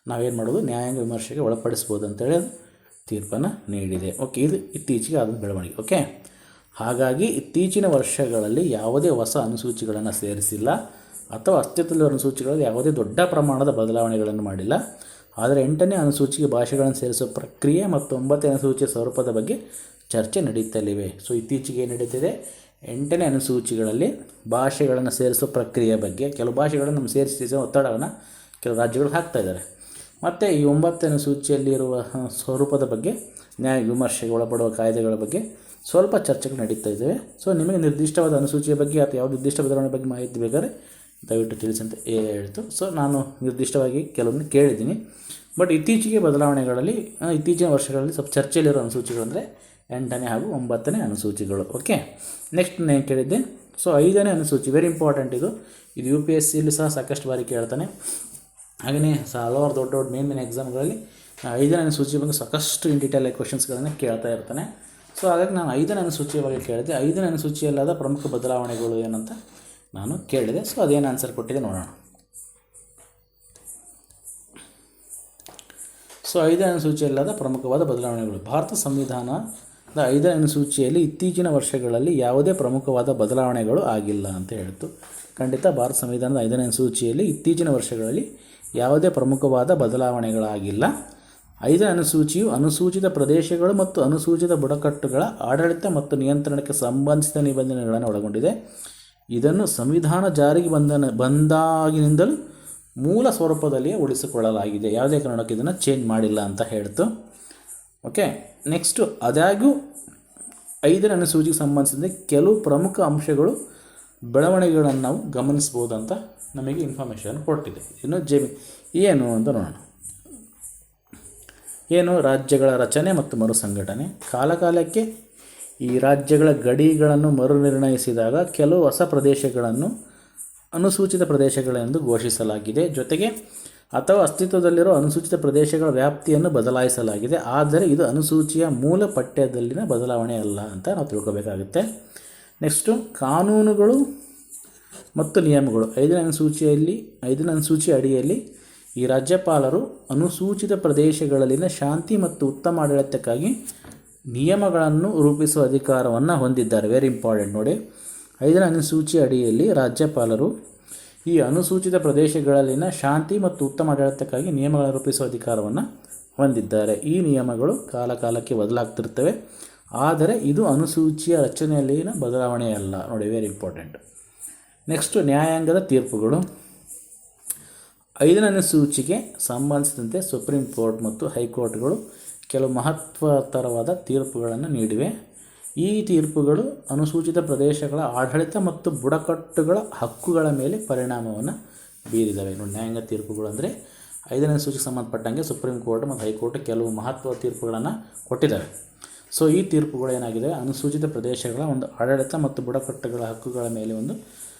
ನಾವೇನು ಮಾಡೋದು, ನ್ಯಾಯಾಂಗ ವಿಮರ್ಶೆಗೆ ಒಳಪಡಿಸ್ಬೋದು ಅಂತೇಳಿ ತೀರ್ಪನ್ನು ನೀಡಿದೆ. ಓಕೆ, ಇದು ಇತ್ತೀಚೆಗೆ ಆದ ಬೆಳವಣಿಗೆ. ಓಕೆ, ಹಾಗಾಗಿ ಇತ್ತೀಚಿನ ವರ್ಷಗಳಲ್ಲಿ ಯಾವುದೇ ಹೊಸ ಅನುಸೂಚಿಗಳನ್ನು ಸೇರಿಸಿಲ್ಲ ಅಥವಾ ಅಸ್ತಿತ್ವದಲ್ಲಿರುವ ಅನುಸೂಚಿಗಳಲ್ಲಿ ಯಾವುದೇ ದೊಡ್ಡ ಪ್ರಮಾಣದ ಬದಲಾವಣೆಗಳನ್ನು ಮಾಡಿಲ್ಲ. ಆದರೆ 8ನೇ ಅನುಸೂಚಿಗೆ ಭಾಷೆಗಳನ್ನು ಸೇರಿಸುವ ಪ್ರಕ್ರಿಯೆ ಮತ್ತು 9ನೇ ಅನುಸೂಚಿಯ ಸ್ವರೂಪದ ಬಗ್ಗೆ ಚರ್ಚೆ ನಡೀತಲಿವೆ. ಸೊ ಇತ್ತೀಚೆಗೆ ಏನು ನಡೀತಿದೆ, 8ನೇ ಅನುಸೂಚಿಗಳಲ್ಲಿ ಭಾಷೆಗಳನ್ನು ಸೇರಿಸುವ ಪ್ರಕ್ರಿಯೆ ಬಗ್ಗೆ ಕೆಲವು ಭಾಷೆಗಳನ್ನು ನಮ್ಮ ಸೇರಿಸಿದ ಒತ್ತಡವನ್ನು ಕೆಲವು ರಾಜ್ಯಗಳು ಹಾಕ್ತಾ ಇದ್ದಾರೆ. ಮತ್ತು ಈ 9ನೇ ಅನುಸೂಚಿಯಲ್ಲಿರುವ ಸ್ವರೂಪದ ಬಗ್ಗೆ ನ್ಯಾಯ ವಿಮರ್ಶೆಗೆ ಒಳಪಡುವ ಕಾಯ್ದೆಗಳ ಬಗ್ಗೆ ಸ್ವಲ್ಪ ಚರ್ಚೆಗಳು ನಡೀತಾ ಇದ್ದಾವೆ. ಸೊ ನಿಮಗೆ ನಿರ್ದಿಷ್ಟವಾದ ಅನುಸೂಚಿಯ ಬಗ್ಗೆ ಅಥವಾ ಯಾವ ನಿರ್ದಿಷ್ಟ ಬದಲಾವಣೆ ಬಗ್ಗೆ ಮಾಹಿತಿ ಬೇಕಾದರೆ ದಯವಿಟ್ಟು ತಿಳಿಸಿ ಅಂತ ಹೇಳ್ತು. ಸೊ ನಾನು ನಿರ್ದಿಷ್ಟವಾಗಿ ಕೆಲವೊಂದು ಕೇಳಿದ್ದೀನಿ. ಬಟ್ ಇತ್ತೀಚಿನ ವರ್ಷಗಳಲ್ಲಿ ಸ್ವಲ್ಪ ಚರ್ಚೆಯಲ್ಲಿರೋ ಅನುಸೂಚಿಗಳು ಅಂದರೆ 8ನೇ ಹಾಗೂ 9ನೇ ಅನುಸೂಚಿಗಳು. ಓಕೆ, ನೆಕ್ಸ್ಟ್ ನಾನು ಕೇಳಿದ್ದೆ. ಸೊ 5ನೇ ಅನುಸೂಚಿ ವೆರಿ ಇಂಪಾರ್ಟೆಂಟ್. ಇದು UPSCಯಲ್ಲಿ ಸಹ ಸಾಕಷ್ಟು ಬಾರಿ ಕೇಳ್ತಾನೆ. ಹಾಗೆಯೇ ಹಲವಾರು ದೊಡ್ಡ ಮೇನ್ ಎಕ್ಸಾಮ್ಗಳಲ್ಲಿ 5ನೇ ಅನುಸೂಚಿ ಬಗ್ಗೆ ಸಾಕಷ್ಟು ಇನ್ ಡೀಟೇಲ್ ಕ್ವಶನ್ಸ್ಗಳನ್ನು ಕೇಳ್ತಾ ಇರ್ತಾನೆ. ಸೊ ಹಾಗಾಗಿ ನಾನು 5ನೇ ಅನುಸೂಚಿಯ ಬಗ್ಗೆ ಕೇಳಿದೆ. 5ನೇ ಅನುಸೂಚಿಯಲ್ಲಾದ ಪ್ರಮುಖ ಬದಲಾವಣೆಗಳು ಏನಂತ ನಾನು ಕೇಳಿದೆ. ಸೊ ಅದೇನು ಆನ್ಸರ್ ಕೊಟ್ಟಿದೆ ನೋಡೋಣ. ಸೊ 5ನೇ ಅನುಸೂಚಿಯಲ್ಲಾದ ಪ್ರಮುಖವಾದ ಬದಲಾವಣೆಗಳು. ಭಾರತ ಸಂವಿಧಾನದ 5ನೇ ಅನುಸೂಚಿಯಲ್ಲಿ ಇತ್ತೀಚಿನ ವರ್ಷಗಳಲ್ಲಿ ಯಾವುದೇ ಪ್ರಮುಖವಾದ ಬದಲಾವಣೆಗಳು ಆಗಿಲ್ಲ ಅಂತ ಹೇಳ್ತು. ಖಂಡಿತ ಭಾರತ ಸಂವಿಧಾನದ 5ನೇ ಅನುಸೂಚಿಯಲ್ಲಿ ಇತ್ತೀಚಿನ ವರ್ಷಗಳಲ್ಲಿ ಯಾವುದೇ ಪ್ರಮುಖವಾದ ಬದಲಾವಣೆಗಳಾಗಿಲ್ಲ. 5ನೇ ಅನುಸೂಚಿಯು ಅನುಸೂಚಿತ ಪ್ರದೇಶಗಳು ಮತ್ತು ಅನುಸೂಚಿತ ಬುಡಕಟ್ಟುಗಳ ಆಡಳಿತ ಮತ್ತು ನಿಯಂತ್ರಣಕ್ಕೆ ಸಂಬಂಧಿಸಿದ ನಿಬಂಧನೆಗಳನ್ನು ಒಳಗೊಂಡಿದೆ. ಇದನ್ನು ಸಂವಿಧಾನ ಜಾರಿಗೆ ಬಂದಾಗಿನಿಂದಲೂ ಮೂಲ ಸ್ವರೂಪದಲ್ಲಿಯೇ ಉಳಿಸಿಕೊಳ್ಳಲಾಗಿದೆ. ಯಾವುದೇ ಕಾರಣಕ್ಕೆ ಇದನ್ನು ಚೇಂಜ್ ಮಾಡಿಲ್ಲ ಅಂತ ಹೇಳ್ತು. ಓಕೆ, ನೆಕ್ಸ್ಟು ಆದಾಗ್ಯೂ 5ನೇ ಅನುಸೂಚಿಗೆ ಸಂಬಂಧಿಸಿದಂತೆ ಕೆಲವು ಪ್ರಮುಖ ಅಂಶಗಳು ಬೆಳವಣಿಗೆಗಳನ್ನು ನಾವು ಗಮನಿಸ್ಬೋದು ಅಂತ ನಮಗೆ ಇನ್ಫಾರ್ಮೇಷನ್ ಕೊಟ್ಟಿದೆ. ಇನ್ನು ಏನು ಅಂತ ನೋಡೋಣ. ಏನು ರಾಜ್ಯಗಳ ರಚನೆ ಮತ್ತು ಮರುಸಂಘಟನೆ. ಕಾಲಕಾಲಕ್ಕೆ ಈ ರಾಜ್ಯಗಳ ಗಡಿಗಳನ್ನು ಮರುನಿರ್ಣಯಿಸಿದಾಗ ಕೆಲವು ಹೊಸ ಪ್ರದೇಶಗಳನ್ನು ಅನುಸೂಚಿತ ಪ್ರದೇಶಗಳೆಂದು ಘೋಷಿಸಲಾಗಿದೆ. ಜೊತೆಗೆ ಅಥವಾ ಅಸ್ತಿತ್ವದಲ್ಲಿರುವ ಅನುಸೂಚಿತ ಪ್ರದೇಶಗಳ ವ್ಯಾಪ್ತಿಯನ್ನು ಬದಲಾಯಿಸಲಾಗಿದೆ. ಆದರೆ ಇದು ಅನುಸೂಚಿಯ ಮೂಲ ಪಠ್ಯದಲ್ಲಿನ ಬದಲಾವಣೆ ಅಲ್ಲ ಅಂತ ನಾವು ತಿಳ್ಕೊಬೇಕಾಗುತ್ತೆ. ನೆಕ್ಸ್ಟು ಕಾನೂನುಗಳು ಮತ್ತು ನಿಯಮಗಳು. 5ನೇ ಅನುಸೂಚಿ ಅಡಿಯಲ್ಲಿ ಈ ರಾಜ್ಯಪಾಲರು ಅನುಸೂಚಿತ ಪ್ರದೇಶಗಳಲ್ಲಿನ ಶಾಂತಿ ಮತ್ತು ಉತ್ತಮ ಆಡಳಿತಕ್ಕಾಗಿ ನಿಯಮಗಳನ್ನು ರೂಪಿಸುವ ಅಧಿಕಾರವನ್ನು ಹೊಂದಿದ್ದಾರೆ. ವೆರಿ ಇಂಪಾರ್ಟೆಂಟ್ ನೋಡಿ. 5ನೇ ಅನುಸೂಚಿ ಅಡಿಯಲ್ಲಿ ರಾಜ್ಯಪಾಲರು ಈ ಅನುಸೂಚಿತ ಪ್ರದೇಶಗಳಲ್ಲಿನ ಶಾಂತಿ ಮತ್ತು ಉತ್ತಮ ಆಡಳಿತಕ್ಕಾಗಿ ನಿಯಮಗಳನ್ನು ರೂಪಿಸುವ ಅಧಿಕಾರವನ್ನು ಹೊಂದಿದ್ದಾರೆ. ಈ ನಿಯಮಗಳು ಕಾಲಕಾಲಕ್ಕೆ ಬದಲಾಗ್ತಿರ್ತವೆ. ಆದರೆ ಇದು ಅನುಸೂಚಿಯ ರಚನೆಯಲ್ಲಿನ ಬದಲಾವಣೆಯಲ್ಲ. ನೋಡಿ, ವೆರಿ ಇಂಪಾರ್ಟೆಂಟ್. ನೆಕ್ಸ್ಟು ನ್ಯಾಯಾಂಗದ ತೀರ್ಪುಗಳು. 5ನೇ ಅನುಸೂಚಿಗೆ ಸಂಬಂಧಿಸಿದಂತೆ ಸುಪ್ರೀಂ ಕೋರ್ಟ್ ಮತ್ತು ಹೈಕೋರ್ಟ್ಗಳು ಕೆಲವು ಮಹತ್ವತರವಾದ ತೀರ್ಪುಗಳನ್ನು ನೀಡಿವೆ. ಈ ತೀರ್ಪುಗಳು ಅನುಸೂಚಿತ ಪ್ರದೇಶಗಳ ಆಡಳಿತ ಮತ್ತು ಬುಡಕಟ್ಟುಗಳ ಹಕ್ಕುಗಳ ಮೇಲೆ ಪರಿಣಾಮವನ್ನು ಬೀರಿದವೆ. ನೋಡಿ, ನ್ಯಾಯಾಂಗ ತೀರ್ಪುಗಳು ಅಂದರೆ 5ನೇ ಅನುಸೂಚಿಗೆ ಸಂಬಂಧಪಟ್ಟಂಗೆ ಸುಪ್ರೀಂ ಕೋರ್ಟ್ ಮತ್ತು ಹೈಕೋರ್ಟ್ ಕೆಲವು ಮಹತ್ವದ ತೀರ್ಪುಗಳನ್ನು ಕೊಟ್ಟಿದ್ದಾವೆ. ಸೊ ಈ ತೀರ್ಪುಗಳು ಏನಾಗಿದೆ, ಅನುಸೂಚಿತ ಪ್ರದೇಶಗಳ ಒಂದು ಆಡಳಿತ ಮತ್ತು ಬುಡಕಟ್ಟುಗಳ ಹಕ್ಕುಗಳ ಮೇಲೆ ಒಂದು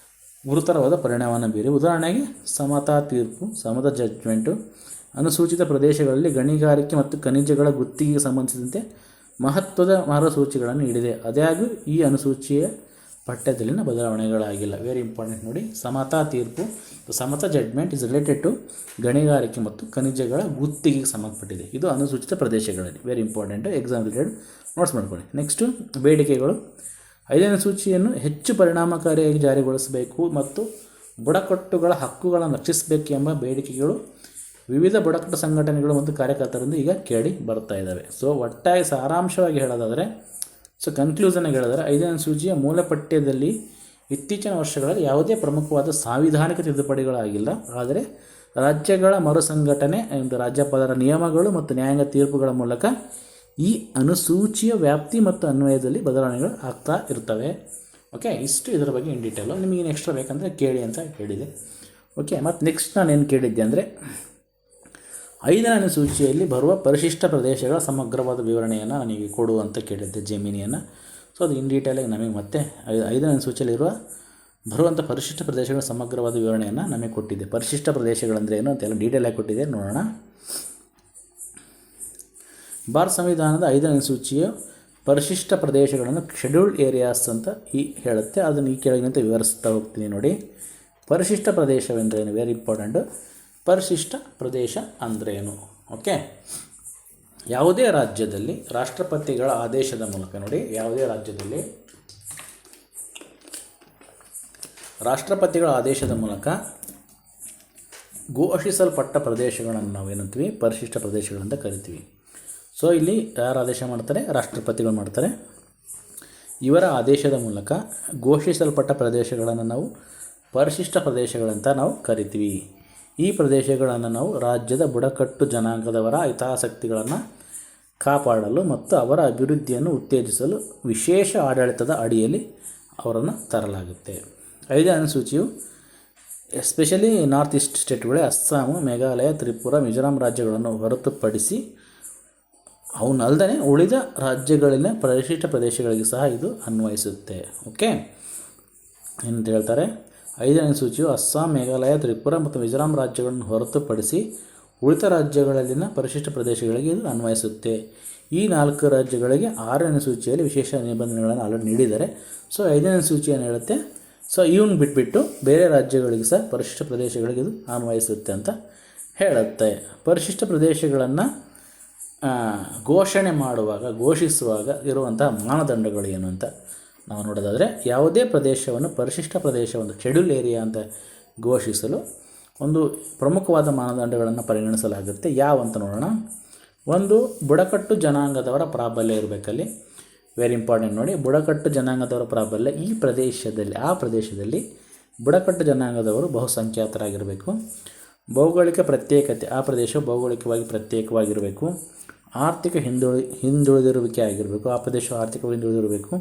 ಗುರುತರವಾದ ಪರಿಣಾಮವನ್ನು ಬೀರಿ. ಉದಾಹರಣೆಗೆ ಸಮತಾ ತೀರ್ಪು, ಸಮದ ಜಡ್ಜ್ಮೆಂಟು ಅನುಸೂಚಿತ ಪ್ರದೇಶಗಳಲ್ಲಿ ಗಣಿಗಾರಿಕೆ ಮತ್ತು ಖನಿಜಗಳ ಗುತ್ತಿಗೆಗೆ ಸಂಬಂಧಿಸಿದಂತೆ ಮಹತ್ವದ ಮಾರ್ಗಸೂಚಿಗಳನ್ನು ನೀಡಿದೆ. ಆದಾಗ್ಯೂ ಈ ಅನುಸೂಚಿಯ ಪಠ್ಯದಲ್ಲಿನ ಬದಲಾವಣೆಗಳಾಗಿಲ್ಲ. ವೆರಿ ಇಂಪಾರ್ಟೆಂಟ್ ನೋಡಿ. ಸಮತಾ ತೀರ್ಪು, ಸಮತಾ ಜಡ್ಜ್ಮೆಂಟ್ ಇಸ್ ರಿಲೇಟೆಡ್ ಟು ಗಣಿಗಾರಿಕೆ ಮತ್ತು ಖನಿಜಗಳ ಗುತ್ತಿಗೆಗೆ ಸಂಬಂಧಪಟ್ಟಿದೆ. ಇದು ಅನುಸೂಚಿತ ಪ್ರದೇಶಗಳಲ್ಲಿ. Very important, exam related notes ಮಾಡ್ಕೊಳ್ಳಿ. ನೆಕ್ಸ್ಟು ಬೇಡಿಕೆಗಳು. 5ನೇ ಅನುಸೂಚಿಯನ್ನು ಹೆಚ್ಚು ಪರಿಣಾಮಕಾರಿಯಾಗಿ ಜಾರಿಗೊಳಿಸಬೇಕು ಮತ್ತು ಬುಡಕಟ್ಟುಗಳ ಹಕ್ಕುಗಳನ್ನು ರಕ್ಷಿಸಬೇಕು ಎಂಬ ಬೇಡಿಕೆಗಳು ವಿವಿಧ ಬುಡಕಟ್ಟು ಸಂಘಟನೆಗಳು ಮತ್ತು ಕಾರ್ಯಕರ್ತರಿಂದ ಈಗ ಕೇಳಿ ಬರ್ತಾ ಇದ್ದಾವೆ. ಸೊ ಒಟ್ಟಾಗಿ ಸಾರಾಂಶವಾಗಿ ಹೇಳೋದಾದರೆ, ಕನ್ಕ್ಲೂಷನಾಗಿ ಹೇಳಿದರೆ 5ನೇ ಅನುಸೂಚಿಯ ಮೂಲ ಪಠ್ಯದಲ್ಲಿ ಇತ್ತೀಚಿನ ವರ್ಷಗಳಲ್ಲಿ ಯಾವುದೇ ಪ್ರಮುಖವಾದ ಸಾಂವಿಧಾನಿಕ ತಿದ್ದುಪಡಿಗಳಾಗಿಲ್ಲ. ಆದರೆ ರಾಜ್ಯಗಳ ಮರುಸಂಘಟನೆ, ರಾಜ್ಯಪಾಲರ ನಿಯಮಗಳು ಮತ್ತು ನ್ಯಾಯಾಂಗ ತೀರ್ಪುಗಳ ಮೂಲಕ ಈ ಅನುಸೂಚಿಯ ವ್ಯಾಪ್ತಿ ಮತ್ತು ಅನ್ವಯದಲ್ಲಿ ಬದಲಾವಣೆಗಳು ಆಗ್ತಾ ಇರ್ತವೆ. ಓಕೆ, ಇಷ್ಟು ಇದರ ಬಗ್ಗೆ ಇನ್ ಡೀಟೇಲು. ನಿಮಗೇನು ಎಕ್ಸ್ಟ್ರಾ ಬೇಕಂದರೆ ಕೇಳಿ ಅಂತ ಹೇಳಿದೆ. ಓಕೆ, ಮತ್ತು ನೆಕ್ಸ್ಟ್ ನಾನೇನು ಕೇಳಿದ್ದೆ ಅಂದರೆ 5ನೇ ಅನುಸೂಚಿಯಲ್ಲಿ ಬರುವ ಪರಿಶಿಷ್ಟ ಪ್ರದೇಶಗಳ ಸಮಗ್ರವಾದ ವಿವರಣೆಯನ್ನು ನನಗೆ ಕೊಡು ಅಂತ ಕೇಳಿದ್ದೆ ಜೆಮಿನಿಯನ್ನು. ಸೊ ಅದು ಇನ್ ಡೀಟೇಲಾಗಿ ನಮಗೆ ಮತ್ತೆ 5ನೇ ಅನುಸೂಚಿಯಲ್ಲಿ ಬರುವಂಥ ಪರಿಶಿಷ್ಟ ಪ್ರದೇಶಗಳ ಸಮಗ್ರವಾದ ವಿವರಣೆಯನ್ನು ನಮಗೆ ಕೊಟ್ಟಿದ್ದೆ. ಪರಿಶಿಷ್ಟ ಪ್ರದೇಶಗಳಂದರೆ ಏನು ಅಂತೆಲ್ಲ ಡೀಟೇಲಾಗಿ ಕೊಟ್ಟಿದೆ, ನೋಡೋಣ. ಭಾರತ ಸಂವಿಧಾನದ 5ನೇ ಅನುಸೂಚಿಯ ಪರಿಶಿಷ್ಟ ಪ್ರದೇಶಗಳನ್ನು ಶೆಡ್ಯೂಲ್ಡ್ ಏರಿಯಾಸ್ ಅಂತ ಹೇಳುತ್ತೆ. ಅದನ್ನು ಈ ಕೆಳಗಿನಂತೆ ವಿವರಿಸ್ತಾ ಹೋಗ್ತೀನಿ ನೋಡಿ. ಪರಿಶಿಷ್ಟ ಪ್ರದೇಶವೆಂದರೇನು, ವೆರಿ ಇಂಪಾರ್ಟೆಂಟು. ಪರಿಶಿಷ್ಟ ಪ್ರದೇಶ ಅಂದ್ರೇನು? ಓಕೆ, ಯಾವುದೇ ರಾಜ್ಯದಲ್ಲಿ ರಾಷ್ಟ್ರಪತಿಗಳ ಆದೇಶದ ಮೂಲಕ, ನೋಡಿ, ಯಾವುದೇ ರಾಜ್ಯದಲ್ಲಿ ರಾಷ್ಟ್ರಪತಿಗಳ ಆದೇಶದ ಮೂಲಕ ಘೋಷಿಸಲ್ಪಟ್ಟ ಪ್ರದೇಶಗಳನ್ನು ನಾವೇನಂತೀವಿ, ಪರಿಶಿಷ್ಟ ಪ್ರದೇಶಗಳಂತ ಕರಿತೀವಿ. ಸೊ ಇಲ್ಲಿ ಯಾರು ಆದೇಶ ಮಾಡ್ತಾರೆ? ರಾಷ್ಟ್ರಪತಿಗಳು ಮಾಡ್ತಾರೆ. ಇವರ ಆದೇಶದ ಮೂಲಕ ಘೋಷಿಸಲ್ಪಟ್ಟ ಪ್ರದೇಶಗಳನ್ನು ನಾವು ಪರಿಶಿಷ್ಟ ಪ್ರದೇಶಗಳಂತ ನಾವು ಕರಿತೀವಿ. ಈ ಪ್ರದೇಶಗಳನ್ನು ನಾವು ರಾಜ್ಯದ ಬುಡಕಟ್ಟು ಜನಾಂಗದವರ ಹಿತಾಸಕ್ತಿಗಳನ್ನು ಕಾಪಾಡಲು ಮತ್ತು ಅವರ ಅಭಿವೃದ್ಧಿಯನ್ನು ಉತ್ತೇಜಿಸಲು ವಿಶೇಷ ಆಡಳಿತದ ಅಡಿಯಲ್ಲಿ ಅವರನ್ನು ತರಲಾಗುತ್ತೆ. 5ನೇ ಅನುಸೂಚಿಯು ಎಸ್ಪೆಷಲಿ ನಾರ್ತ್ ಈಸ್ಟ್ ಸ್ಟೇಟ್ಗಳೇ ಅಸ್ಸಾಮು, ಮೇಘಾಲಯ, ತ್ರಿಪುರ, ಮಿಜೋರಾಂ ರಾಜ್ಯಗಳನ್ನು ಹೊರತುಪಡಿಸಿ ಅವನ್ನಲ್ಲದೆ ಉಳಿದ ರಾಜ್ಯಗಳಲ್ಲಿನ ಪರಿಶಿಷ್ಟ ಪ್ರದೇಶಗಳಿಗೆ ಸಹ ಇದು ಅನ್ವಯಿಸುತ್ತೆ. ಓಕೆ, ಏನಂತ ಹೇಳ್ತಾರೆ? 5ನೇ ಅನುಸೂಚಿಯು ಅಸ್ಸಾಂ, ಮೇಘಾಲಯ, ತ್ರಿಪುರ ಮತ್ತು ಮಿಜೋರಾಂ ರಾಜ್ಯಗಳನ್ನು ಹೊರತುಪಡಿಸಿ ಉಳಿದ ರಾಜ್ಯಗಳಲ್ಲಿನ ಪರಿಶಿಷ್ಟ ಪ್ರದೇಶಗಳಿಗೆ ಇದು ಅನ್ವಯಿಸುತ್ತೆ. ಈ 4 ರಾಜ್ಯಗಳಿಗೆ 6ನೇ ಅನುಸೂಚಿಯಲ್ಲಿ ವಿಶೇಷ ನಿಬಂಧನೆಗಳನ್ನು ಆಲ್ರೆಡಿ ನೀಡಿದ್ದಾರೆ. ಸೊ 5ನೇ ಅನುಸೂಚಿ ಏನು ಹೇಳುತ್ತೆ? ಸೊ ಇವನ್ನ ಬಿಟ್ಬಿಟ್ಟು ಬೇರೆ ರಾಜ್ಯಗಳಿಗೆ ಸಹ ಪರಿಶಿಷ್ಟ ಪ್ರದೇಶಗಳಿಗೆ ಇದು ಅನ್ವಯಿಸುತ್ತೆ ಅಂತ ಹೇಳುತ್ತೆ. ಪರಿಶಿಷ್ಟ ಪ್ರದೇಶಗಳನ್ನು ಘೋಷಿಸುವಾಗ ಇರುವಂತಹ ಮಾನದಂಡಗಳು ಏನು ಅಂತ ನಾವು ನೋಡೋದಾದರೆ, ಯಾವುದೇ ಪ್ರದೇಶವನ್ನು ಪರಿಶಿಷ್ಟ ಪ್ರದೇಶ, ಒಂದು ಶೆಡ್ಯೂಲ್ ಏರಿಯಾ ಅಂತ ಘೋಷಿಸಲು ಒಂದು ಪ್ರಮುಖವಾದ ಮಾನದಂಡಗಳನ್ನು ಪರಿಗಣಿಸಲಾಗುತ್ತೆ. ಯಾವಂತ ನೋಡೋಣ. ಒಂದು, ಬುಡಕಟ್ಟು ಜನಾಂಗದವರ ಪ್ರಾಬಲ್ಯ ಇರಬೇಕಲ್ಲಿ, ವೆರಿ ಇಂಪಾರ್ಟೆಂಟ್ ನೋಡಿ. ಬುಡಕಟ್ಟು ಜನಾಂಗದವರ ಪ್ರಾಬಲ್ಯ. ಆ ಪ್ರದೇಶದಲ್ಲಿ ಬುಡಕಟ್ಟು ಜನಾಂಗದವರು ಬಹುಸಂಖ್ಯಾತರಾಗಿರಬೇಕು. ಭೌಗೋಳಿಕ ಪ್ರತ್ಯೇಕತೆ, ಆ ಪ್ರದೇಶವು ಭೌಗೋಳಿಕವಾಗಿ ಪ್ರತ್ಯೇಕವಾಗಿರಬೇಕು. ಆರ್ಥಿಕ ಹಿಂದುಳಿದಿರುವಿಕೆ ಆಗಿರಬೇಕು, ಆ ಪ್ರದೇಶವು ಆರ್ಥಿಕವಾಗಿ ಹಿಂದುಳಿದಿರಬೇಕು.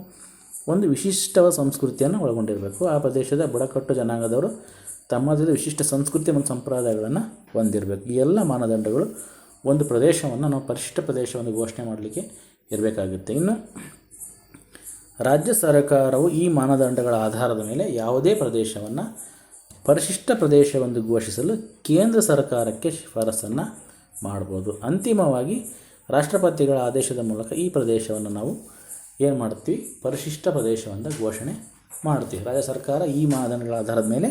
ಒಂದು ವಿಶಿಷ್ಟವಾದ ಸಂಸ್ಕೃತಿಯನ್ನು ಒಳಗೊಂಡಿರಬೇಕು. ಆ ಪ್ರದೇಶದ ಬುಡಕಟ್ಟು ಜನಾಂಗದವರು ತಮ್ಮದೇ ವಿಶಿಷ್ಟ ಸಂಸ್ಕೃತಿ ಮತ್ತು ಸಂಪ್ರದಾಯಗಳನ್ನು ಹೊಂದಿರಬೇಕು. ಈ ಎಲ್ಲ ಮಾನದಂಡಗಳು ಒಂದು ಪ್ರದೇಶವನ್ನು ನಾವು ಪರಿಶಿಷ್ಟ ಪ್ರದೇಶವನ್ನು ಘೋಷಣೆ ಮಾಡಲಿಕ್ಕೆ ಇರಬೇಕಾಗುತ್ತೆ. ಇನ್ನು ರಾಜ್ಯ ಸರ್ಕಾರವು ಈ ಮಾನದಂಡಗಳ ಆಧಾರದ ಮೇಲೆ ಯಾವುದೇ ಪ್ರದೇಶವನ್ನು ಪರಿಶಿಷ್ಟ ಪ್ರದೇಶವೆಂದು ಘೋಷಿಸಲು ಕೇಂದ್ರ ಸರ್ಕಾರಕ್ಕೆ ಶಿಫಾರಸನ್ನು ಮಾಡ್ಬೋದು. ಅಂತಿಮವಾಗಿ ರಾಷ್ಟ್ರಪತಿಗಳ ಆದೇಶದ ಮೂಲಕ ಈ ಪ್ರದೇಶವನ್ನು ನಾವು ಏನು ಮಾಡ್ತೀವಿ? ಪರಿಶಿಷ್ಟ ಪ್ರದೇಶವೆಂದು ಘೋಷಣೆ ಮಾಡ್ತೀವಿ. ರಾಜ್ಯ ಸರ್ಕಾರ ಈ ಮಾನದಂಡಗಳ ಆಧಾರದ ಮೇಲೆ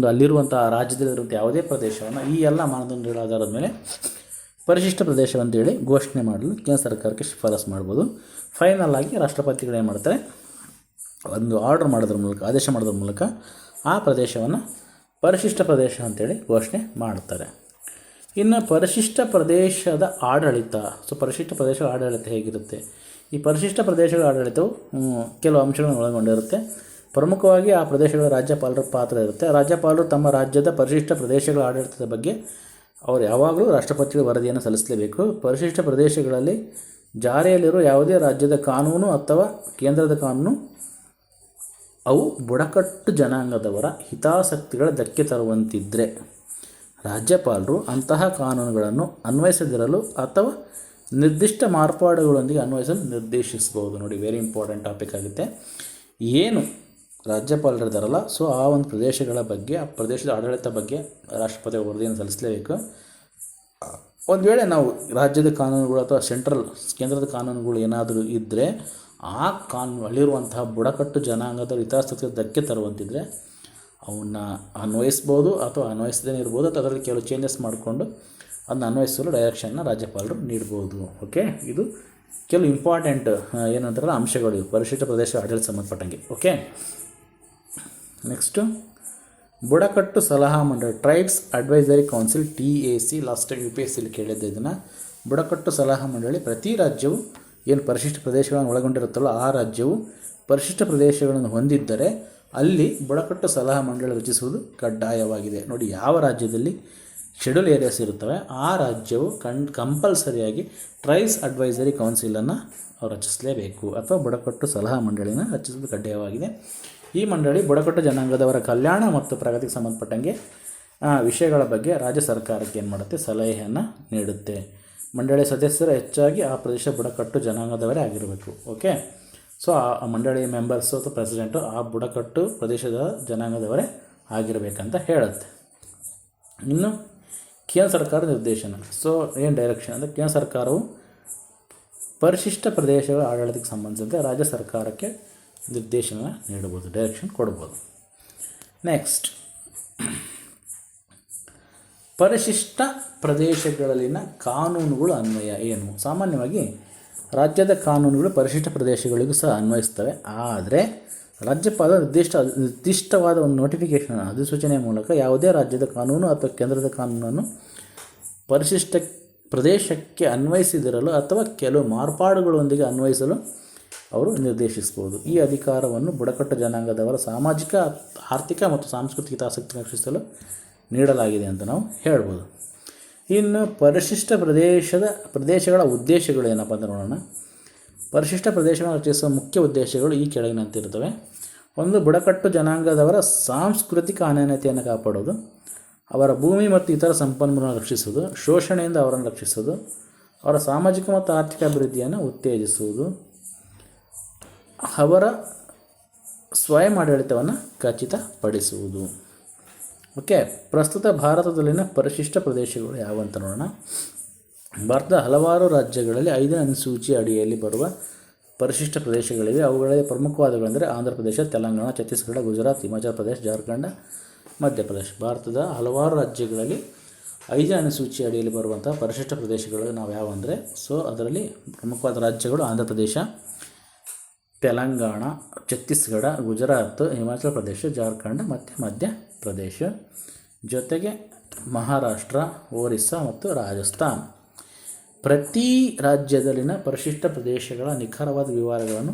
ಅಲ್ಲಿರುವಂಥ ರಾಜ್ಯದಲ್ಲಿರುವಂಥ ಯಾವುದೇ ಪ್ರದೇಶವನ್ನು ಈ ಎಲ್ಲ ಮಾನದಂಡಗಳ ಆಧಾರದ ಮೇಲೆ ಪರಿಶಿಷ್ಟ ಪ್ರದೇಶವಂತೇಳಿ ಘೋಷಣೆ ಮಾಡಲು ಕೇಂದ್ರ ಸರ್ಕಾರಕ್ಕೆ ಶಿಫಾರಸು ಮಾಡ್ಬೋದು. ಫೈನಲ್ ಆಗಿ ರಾಷ್ಟ್ರಪತಿಗಳು ಏನು ಮಾಡ್ತಾರೆ? ಒಂದು ಆದೇಶ ಮಾಡೋದ್ರ ಮೂಲಕ ಆ ಪ್ರದೇಶವನ್ನು ಪರಿಶಿಷ್ಟ ಪ್ರದೇಶ ಅಂತೇಳಿ ಘೋಷಣೆ ಮಾಡ್ತಾರೆ. ಇನ್ನು ಪರಿಶಿಷ್ಟ ಪ್ರದೇಶದ ಆಡಳಿತ. ಪರಿಶಿಷ್ಟ ಪ್ರದೇಶದ ಆಡಳಿತ ಹೇಗಿರುತ್ತೆ? ಈ ಪರಿಶಿಷ್ಟ ಪ್ರದೇಶಗಳ ಆಡಳಿತವು ಕೆಲವು ಅಂಶಗಳನ್ನು ಒಳಗೊಂಡಿರುತ್ತೆ. ಪ್ರಮುಖವಾಗಿ ಆ ಪ್ರದೇಶಗಳ ರಾಜ್ಯಪಾಲರ ಪಾತ್ರ ಇರುತ್ತೆ. ರಾಜ್ಯಪಾಲರು ತಮ್ಮ ರಾಜ್ಯದ ಪರಿಶಿಷ್ಟ ಪ್ರದೇಶಗಳ ಆಡಳಿತದ ಬಗ್ಗೆ ಅವರು ಯಾವಾಗಲೂ ರಾಷ್ಟ್ರಪತಿಗಳ ವರದಿಯನ್ನು ಸಲ್ಲಿಸಲೇಬೇಕು. ಪರಿಶಿಷ್ಟ ಪ್ರದೇಶಗಳಲ್ಲಿ ಜಾರಿಯಲ್ಲಿರುವ ಯಾವುದೇ ರಾಜ್ಯದ ಕಾನೂನು ಅಥವಾ ಕೇಂದ್ರದ ಕಾನೂನು ಅವು ಬುಡಕಟ್ಟು ಜನಾಂಗದವರ ಹಿತಾಸಕ್ತಿಗಳ ಧಕ್ಕೆ ತರುವಂತಿದ್ದರೆ ರಾಜ್ಯಪಾಲರು ಅಂತಹ ಕಾನೂನುಗಳನ್ನು ಅನ್ವಯಿಸದಿರಲು ಅಥವಾ ನಿರ್ದಿಷ್ಟ ಮಾರ್ಪಾಡುಗಳೊಂದಿಗೆ ಅನ್ವಯಿಸಲು ನಿರ್ದೇಶಿಸಬಹುದು. ನೋಡಿ, ವೆರಿ ಇಂಪಾರ್ಟೆಂಟ್ ಟಾಪಿಕ್ ಆಗುತ್ತೆ. ಏನು ರಾಜ್ಯಪಾಲರಿದ್ದಾರಲ್ಲ, ಸೊ ಆ ಒಂದು ಪ್ರದೇಶಗಳ ಬಗ್ಗೆ, ಆ ಪ್ರದೇಶದ ಆಡಳಿತ ಬಗ್ಗೆ ರಾಷ್ಟ್ರಪತಿ ವರದಿಯನ್ನು ಸಲ್ಲಿಸಲೇಬೇಕು. ಒಂದು ವೇಳೆ ನಾವು ರಾಜ್ಯದ ಕಾನೂನುಗಳು ಅಥವಾ ಕೇಂದ್ರದ ಕಾನೂನುಗಳು ಏನಾದರೂ ಇದ್ದರೆ ಆ ಅಲ್ಲಿರುವಂತಹ ಬುಡಕಟ್ಟು ಜನಾಂಗದ ಹಿತಾಸಕ್ತಿಗೆ ಧಕ್ಕೆ ತರುವಂತಿದ್ದರೆ ಅವನ್ನ ಅನ್ವಯಿಸ್ಬೋದು ಅಥವಾ ಅನ್ವಯಿಸದೇ ಇರ್ಬೋದು, ಅಥವಾ ಅದರಲ್ಲಿ ಕೆಲವು ಚೇಂಜಸ್ ಮಾಡಿಕೊಂಡು ಅದನ್ನ ಅನ್ವಯಿಸಲು ಡೈರೆಕ್ಷನ್ನ ರಾಜ್ಯಪಾಲರು ನೀಡ್ಬೋದು. ಓಕೆ, ಇದು ಕೆಲವು ಇಂಪಾರ್ಟೆಂಟ್ ಏನಂತಾರಲ್ಲ ಅಂಶಗಳು ಪರಿಶಿಷ್ಟ ಪ್ರದೇಶ ಆಡಳಿತ ಸಂಬಂಧಪಟ್ಟಂಗೆ. ಓಕೆ, ನೆಕ್ಸ್ಟು ಬುಡಕಟ್ಟು ಸಲಹಾ ಮಂಡಳಿ, tribes advisory council, TAC. Last time UPSCಲಿ ಕೇಳಿದ್ದೆ ಇದನ್ನು. ಬುಡಕಟ್ಟು ಸಲಹಾ ಮಂಡಳಿ ಪ್ರತಿ ರಾಜ್ಯವು ಏನು ಪರಿಶಿಷ್ಟ ಪ್ರದೇಶಗಳನ್ನು ಒಳಗೊಂಡಿರುತ್ತಲ್ಲ, ಆ ರಾಜ್ಯವು ಪರಿಶಿಷ್ಟ ಪ್ರದೇಶಗಳನ್ನು ಹೊಂದಿದ್ದರೆ ಅಲ್ಲಿ ಬುಡಕಟ್ಟು ಸಲಹಾ ಮಂಡಳಿ ರಚಿಸುವುದು ಕಡ್ಡಾಯವಾಗಿದೆ. ನೋಡಿ, ಯಾವ ರಾಜ್ಯದಲ್ಲಿ ಶೆಡ್ಯೂಲ್ ಏರಿಯಾಸ್ ಇರುತ್ತವೆ ಆ ರಾಜ್ಯವು ಕಂಪಲ್ಸರಿಯಾಗಿ ಟ್ರೈಬ್ಸ್ ಅಡ್ವೈಸರಿ ಕೌನ್ಸಿಲನ್ನು ರಚಿಸಲೇಬೇಕು ಅಥವಾ ಬುಡಕಟ್ಟು ಸಲಹಾ ಮಂಡಳಿನ ರಚಿಸುವುದು ಕಡ್ಡಾಯವಾಗಿದೆ. ಈ ಮಂಡಳಿ ಬುಡಕಟ್ಟು ಜನಾಂಗದವರ ಕಲ್ಯಾಣ ಮತ್ತು ಪ್ರಗತಿಗೆ ಸಂಬಂಧಪಟ್ಟಂಗೆ ವಿಷಯಗಳ ಬಗ್ಗೆ ರಾಜ್ಯ ಸರ್ಕಾರಕ್ಕೆ ಏನು ಮಾಡುತ್ತೆ, ಸಲಹೆಯನ್ನು ನೀಡುತ್ತೆ. ಮಂಡಳಿ ಸದಸ್ಯರು ಹೆಚ್ಚಾಗಿ ಆ ಪ್ರದೇಶ ಬುಡಕಟ್ಟು ಜನಾಂಗದವರೇ ಆಗಿರಬೇಕು. ಓಕೆ, ಸೊ ಆ ಮಂಡಳಿ ಮೆಂಬರ್ಸು ಅಥವಾ ಪ್ರೆಸಿಡೆಂಟು ಆ ಬುಡಕಟ್ಟು ಪ್ರದೇಶದ ಜನಾಂಗದವರೇ ಆಗಿರಬೇಕಂತ ಹೇಳುತ್ತೆ. ಇನ್ನು ಕೇಂದ್ರ ಸರ್ಕಾರ ನಿರ್ದೇಶನ. ಸೊ ಏನು ಡೈರೆಕ್ಷನ್ ಅಂದರೆ, ಕೇಂದ್ರ ಸರ್ಕಾರವು ಪರಿಶಿಷ್ಟ ಪ್ರದೇಶಗಳ ಆಡಳಿತಕ್ಕೆ ಸಂಬಂಧಿಸಿದಂತೆ ರಾಜ್ಯ ಸರ್ಕಾರಕ್ಕೆ ನಿರ್ದೇಶನ ನೀಡಬಹುದು, ಡೈರೆಕ್ಷನ್ ಕೊಡ್ಬೋದು. ನೆಕ್ಸ್ಟ್, ಪರಿಶಿಷ್ಟ ಪ್ರದೇಶಗಳಲ್ಲಿನ ಕಾನೂನುಗಳು ಅನ್ವಯ ಏನು? ಸಾಮಾನ್ಯವಾಗಿ ರಾಜ್ಯದ ಕಾನೂನುಗಳು ಪರಿಶಿಷ್ಟ ಪ್ರದೇಶಗಳಿಗೂ ಸಹ ಅನ್ವಯಿಸ್ತವೆ. ಆದರೆ ರಾಜ್ಯಪಾಲ ನಿರ್ದಿಷ್ಟವಾದ ಒಂದು ನೋಟಿಫಿಕೇಷನ್ ಅಧಿಸೂಚನೆಯ ಮೂಲಕ ಯಾವುದೇ ರಾಜ್ಯದ ಕಾನೂನು ಅಥವಾ ಕೇಂದ್ರದ ಕಾನೂನನ್ನು ಪರಿಶಿಷ್ಟ ಪ್ರದೇಶಕ್ಕೆ ಅನ್ವಯಿಸಿದಿರಲು ಅಥವಾ ಕೆಲವು ಮಾರ್ಪಾಡುಗಳೊಂದಿಗೆ ಅನ್ವಯಿಸಲು ಅವರು ನಿರ್ದೇಶಿಸಬಹುದು. ಈ ಅಧಿಕಾರವನ್ನು ಬುಡಕಟ್ಟು ಜನಾಂಗದವರ ಸಾಮಾಜಿಕ, ಆರ್ಥಿಕ ಮತ್ತು ಸಾಂಸ್ಕೃತಿಕ ಹಿತಾಸಕ್ತಿ ರಕ್ಷಿಸಲು ನೀಡಲಾಗಿದೆ ಅಂತ ನಾವು ಹೇಳ್ಬೋದು. ಇನ್ನು ಪರಿಶಿಷ್ಟ ಪ್ರದೇಶಗಳ ಉದ್ದೇಶಗಳು ಏನಪ್ಪ ಅಂತ ನೋಡೋಣ. ಪರಿಶಿಷ್ಟ ಪ್ರದೇಶಗಳನ್ನು ರಚಿಸುವ ಮುಖ್ಯ ಉದ್ದೇಶಗಳು ಈ ಕೆಳಗಿನಂತಿರುತ್ತವೆ. ಒಂದು, ಬುಡಕಟ್ಟು ಜನಾಂಗದವರ ಸಾಂಸ್ಕೃತಿಕ ಅನನ್ಯತೆಯನ್ನು ಕಾಪಾಡೋದು, ಅವರ ಭೂಮಿ ಮತ್ತು ಇತರ ಸಂಪನ್ಮೂಲವನ್ನು ರಕ್ಷಿಸುವುದು, ಶೋಷಣೆಯಿಂದ ಅವರನ್ನು ರಕ್ಷಿಸುವುದು, ಅವರ ಸಾಮಾಜಿಕ ಮತ್ತು ಆರ್ಥಿಕ ಅಭಿವೃದ್ಧಿಯನ್ನು ಉತ್ತೇಜಿಸುವುದು, ಅವರ ಸ್ವಯಂ ಆಡಳಿತವನ್ನು ಖಚಿತಪಡಿಸುವುದು. ಓಕೆ, ಪ್ರಸ್ತುತ ಭಾರತದಲ್ಲಿನ ಪರಿಶಿಷ್ಟ ಪ್ರದೇಶಗಳು ಯಾವಂತ ನೋಡೋಣ. ಭಾರತದ ಹಲವಾರು ರಾಜ್ಯಗಳಲ್ಲಿ 5ನೇ ಅನುಸೂಚಿ ಅಡಿಯಲ್ಲಿ ಬರುವ ಪರಿಶಿಷ್ಟ ಪ್ರದೇಶಗಳಿವೆ. ಅವುಗಳಲ್ಲಿ ಪ್ರಮುಖವಾದವುಗಳೆಂದರೆ ಆಂಧ್ರ ಪ್ರದೇಶ, ತೆಲಂಗಾಣ, ಛತ್ತೀಸ್ಗಢ, ಗುಜರಾತ್, ಹಿಮಾಚಲ ಪ್ರದೇಶ, ಜಾರ್ಖಂಡ್, ಮಧ್ಯಪ್ರದೇಶ. ಭಾರತದ ಹಲವಾರು ರಾಜ್ಯಗಳಲ್ಲಿ 5ನೇ ಅನುಸೂಚಿ ಅಡಿಯಲ್ಲಿ ಬರುವಂಥ ಪರಿಶಿಷ್ಟ ಪ್ರದೇಶಗಳು ನಾವು ಯಾವ ಅಂದರೆ, ಸೊ ಅದರಲ್ಲಿ ಪ್ರಮುಖವಾದ ರಾಜ್ಯಗಳು ಆಂಧ್ರ ಪ್ರದೇಶ, ತೆಲಂಗಾಣ, ಛತ್ತೀಸ್ಗಢ, ಗುಜರಾತ್, ಹಿಮಾಚಲ ಪ್ರದೇಶ, ಜಾರ್ಖಂಡ್ ಮತ್ತು ಮಧ್ಯಪ್ರದೇಶ, ಜೊತೆಗೆ ಮಹಾರಾಷ್ಟ್ರ, ಒರಿಸ್ಸಾ ಮತ್ತು ರಾಜಸ್ಥಾನ್. ಪ್ರತಿ ರಾಜ್ಯದಲ್ಲಿನ ಪರಿಶಿಷ್ಟ ಪ್ರದೇಶಗಳ ನಿಖರವಾದ ವಿವರಗಳನ್ನು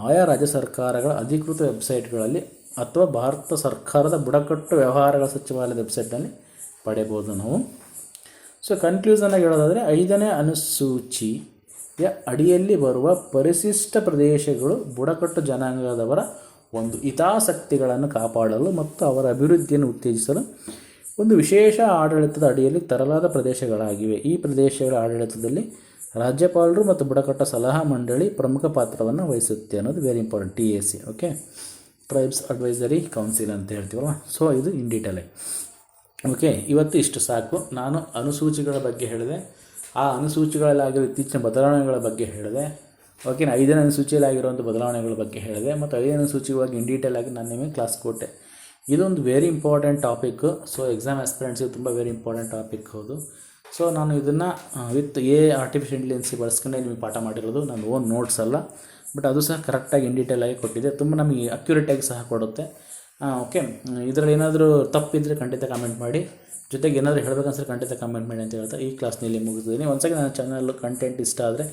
ಆಯಾ ರಾಜ್ಯ ಸರ್ಕಾರಗಳ ಅಧಿಕೃತ ವೆಬ್ಸೈಟ್ಗಳಲ್ಲಿ ಅಥವಾ ಭಾರತ ಸರ್ಕಾರದ ಬುಡಕಟ್ಟು ವ್ಯವಹಾರಗಳ ಸಚಿವಾಲಯದ ವೆಬ್ಸೈಟ್ನಲ್ಲಿ ಪಡೆಯಬಹುದು ನಾವು. ಸೊ ಕನ್ಕ್ಲೂಷನ್ನಾಗಿ ಹೇಳೋದಾದರೆ, 5ನೇ ಅನುಸೂಚಿಯ ಅಡಿಯಲ್ಲಿ ಬರುವ ಪರಿಶಿಷ್ಟ ಪ್ರದೇಶಗಳು ಬುಡಕಟ್ಟು ಜನಾಂಗದವರ ಒಂದು ಹಿತಾಸಕ್ತಿಗಳನ್ನು ಕಾಪಾಡಲು ಮತ್ತು ಅವರ ಅಭಿವೃದ್ಧಿಯನ್ನು ಉತ್ತೇಜಿಸಲು ಒಂದು ವಿಶೇಷ ಆಡಳಿತದ ಅಡಿಯಲ್ಲಿ ತರಲಾದ ಪ್ರದೇಶಗಳಾಗಿವೆ. ಈ ಪ್ರದೇಶಗಳ ಆಡಳಿತದಲ್ಲಿ ರಾಜ್ಯಪಾಲರು ಮತ್ತು ಬುಡಕಟ್ಟು ಸಲಹಾ ಮಂಡಳಿ ಪ್ರಮುಖ ಪಾತ್ರವನ್ನು ವಹಿಸುತ್ತೆ ಅನ್ನೋದು very important. TAC, okay, tribes advisory council ಅಂತ ಹೇಳ್ತೀವಲ್ಲ. ಸೊ ಇದು ಇನ್ ಡೀಟೇಲ್. ಓಕೆ, ಇವತ್ತು ಇಷ್ಟು ಸಾಕು. ನಾನು ಅನುಸೂಚಿಗಳ ಬಗ್ಗೆ ಹೇಳಿದೆ, ಆ ಅನುಸೂಚಿಗಳಲ್ಲಾಗಿರೋ ಇತ್ತೀಚಿನ ಬದಲಾವಣೆಗಳ ಬಗ್ಗೆ ಹೇಳಿದೆ. ಓಕೆ, 5ನೇ ಅನುಸೂಚಿಯಲ್ಲಿ ಆಗಿರುವಂಥ ಬದಲಾವಣೆಗಳ ಬಗ್ಗೆ ಹೇಳಿದೆ ಮತ್ತು 5ನೇ ಅನುಸೂಚಿಗಾಗಿ ಇನ್ ಡೀಟೇಲ್ ಆಗಿ ನಾನು ನಿಮಗೆ ಕ್ಲಾಸ್ ಕೊಟ್ಟೆ. ಇದೊಂದು very important topic. So exam ಆಸ್ಪಿರೆಂಟ್ಸಿಗೆ ತುಂಬ ವೆರಿ ಇಂಪಾರ್ಟೆಂಟ್ ಟಾಪಿಕ್ ಹೌದು. ಸೊ ನಾನು ಇದನ್ನು ವಿತ್ ಆರ್ಟಿಫಿಷಿಯಲ್ ಇಂಟೆಲಿಜೆನ್ಸಿ ಬಳಸ್ಕೊಂಡೆ ನಿಮಗೆ ಪಾಠ ಮಾಡಿರೋದು, ನನ್ನ ಓನ್ ನೋಟ್ಸ್ ಅಲ್ಲ. ಬಟ್ ಅದು ಸಹ ಕರೆಕ್ಟಾಗಿ ಇನ್ ಡೀಟೇಲ್ ಆಗಿ ಕೊಟ್ಟಿದೆ, ತುಂಬ ನಮಗೆ ಅಕ್ಯುರೇಟಾಗಿ ಸಹ ಕೊಡುತ್ತೆ. ಓಕೆ, ಇದರಲ್ಲಿ ಏನಾದರೂ ತಪ್ಪಿದ್ದರೆ ಖಂಡಿತ ಕಮೆಂಟ್ ಮಾಡಿ, ಜೊತೆಗೆ ಏನಾದರೂ ಹೇಳಬೇಕನ್ಸಿದ್ರೆ ಖಂಡಿತ ಕಮೆಂಟ್ ಮಾಡಿ ಅಂತ ಹೇಳ್ತಾ ಈ ಕ್ಲಾಸ್ನಲ್ಲಿ ಮುಗಿಸ್ತೀನಿ. ಒಂದ್ಸಲ ನನ್ನ ಚಾನಲ್ ಕಂಟೆಂಟ್ ಇಷ್ಟ ಆದರೆ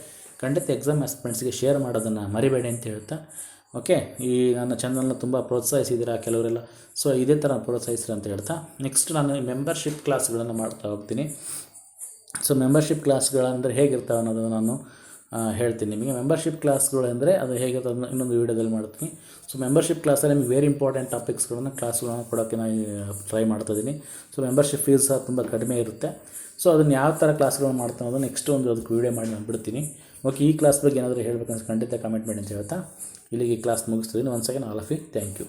ಖಂಡಿತ ಎಕ್ಸಾಮ್ ಆಸ್ಪಿರೆಂಟ್ಸ್ಗೆ ಶೇರ್ ಮಾಡೋದನ್ನು ಮರಿಬೇಡಿ ಅಂತ ಹೇಳ್ತಾ, ಓಕೆ, ಈ ನನ್ನ ಚಾನಲ್ನ ತುಂಬ ಪ್ರೋತ್ಸಾಹಿಸಿದ್ದೀರಾ ಕೆಲವರೆಲ್ಲ. ಸೊ ಇದೇ ಥರ ಪ್ರೋತ್ಸಾಹಿಸ್ರಿ ಅಂತ ಹೇಳ್ತಾ, ನೆಕ್ಸ್ಟ್ ನಾನು ಮೆಂಬರ್ಶಿಪ್ ಕ್ಲಾಸ್ಗಳನ್ನು ಮಾಡ್ತಾ ಹೋಗ್ತೀನಿ. ಸೊ ಮೆಂಬರ್ಶಿಪ್ ಕ್ಲಾಸ್ಗಳಂದರೆ ಹೇಗಿರ್ತಾವೆ ಅನ್ನೋದನ್ನು ನಾನು ಹೇಳ್ತೀನಿ ನಿಮಗೆ. ಮೆಂಬರ್ಶಿಪ್ ಕ್ಲಾಸ್ಗಳು ಅಂದರೆ ಅದು ಹೇಗಿರ್ತದೆ ಅದನ್ನು ಇನ್ನೊಂದು ವೀಡಿಯೋದಲ್ಲಿ ಮಾಡ್ತೀನಿ. ಸೊ ಮೆಂಬರ್ಶಿಪ್ ಕ್ಲಾಸಲ್ಲಿ ನಿಮಗೆ ವೆರಿ ಇಂಪಾರ್ಟೆಂಟ್ ಕ್ಲಾಸ್ಗಳನ್ನು ಕೊಡೋಕ್ಕೆ ನಾನು ಟ್ರೈ ಮಾಡ್ತಾಯಿದ್ದೀನಿ. ಸೊ ಮೆಂಬರ್ಶಿಪ್ ಫೀಸ್ ಸಹ ತುಂಬ ಕಡಿಮೆ ಇರುತ್ತೆ. ಸೊ ಅದನ್ನು ಯಾವ ಥರ ಕ್ಲಾಸ್ಗಳನ್ನು ಮಾಡ್ತಾನೆ ಅನ್ನೋದು ನೆಕ್ಸ್ಟ್ ಒಂದು ಅದಕ್ಕೆ ವೀಡಿಯೋ ಮಾಡಿ ನಾನು ಬಿಡ್ತೀನಿ. ಓಕೆ, ಈ ಕ್ಲಾಸ್ ಬಗ್ಗೆ ಏನಾದರೂ ಹೇಳಬೇಕಂದ್ರೆ ಖಂಡಿತ ಕಮೆಂಟ್ ಮಾಡಿ ಅಂತ ಹೇಳ್ತಾ ಇಲ್ಲಿಗೆ ಈ ಕ್ಲಾಸ್ ಮುಗಿಸ್ತೀನಿ. Once again all of you thank you.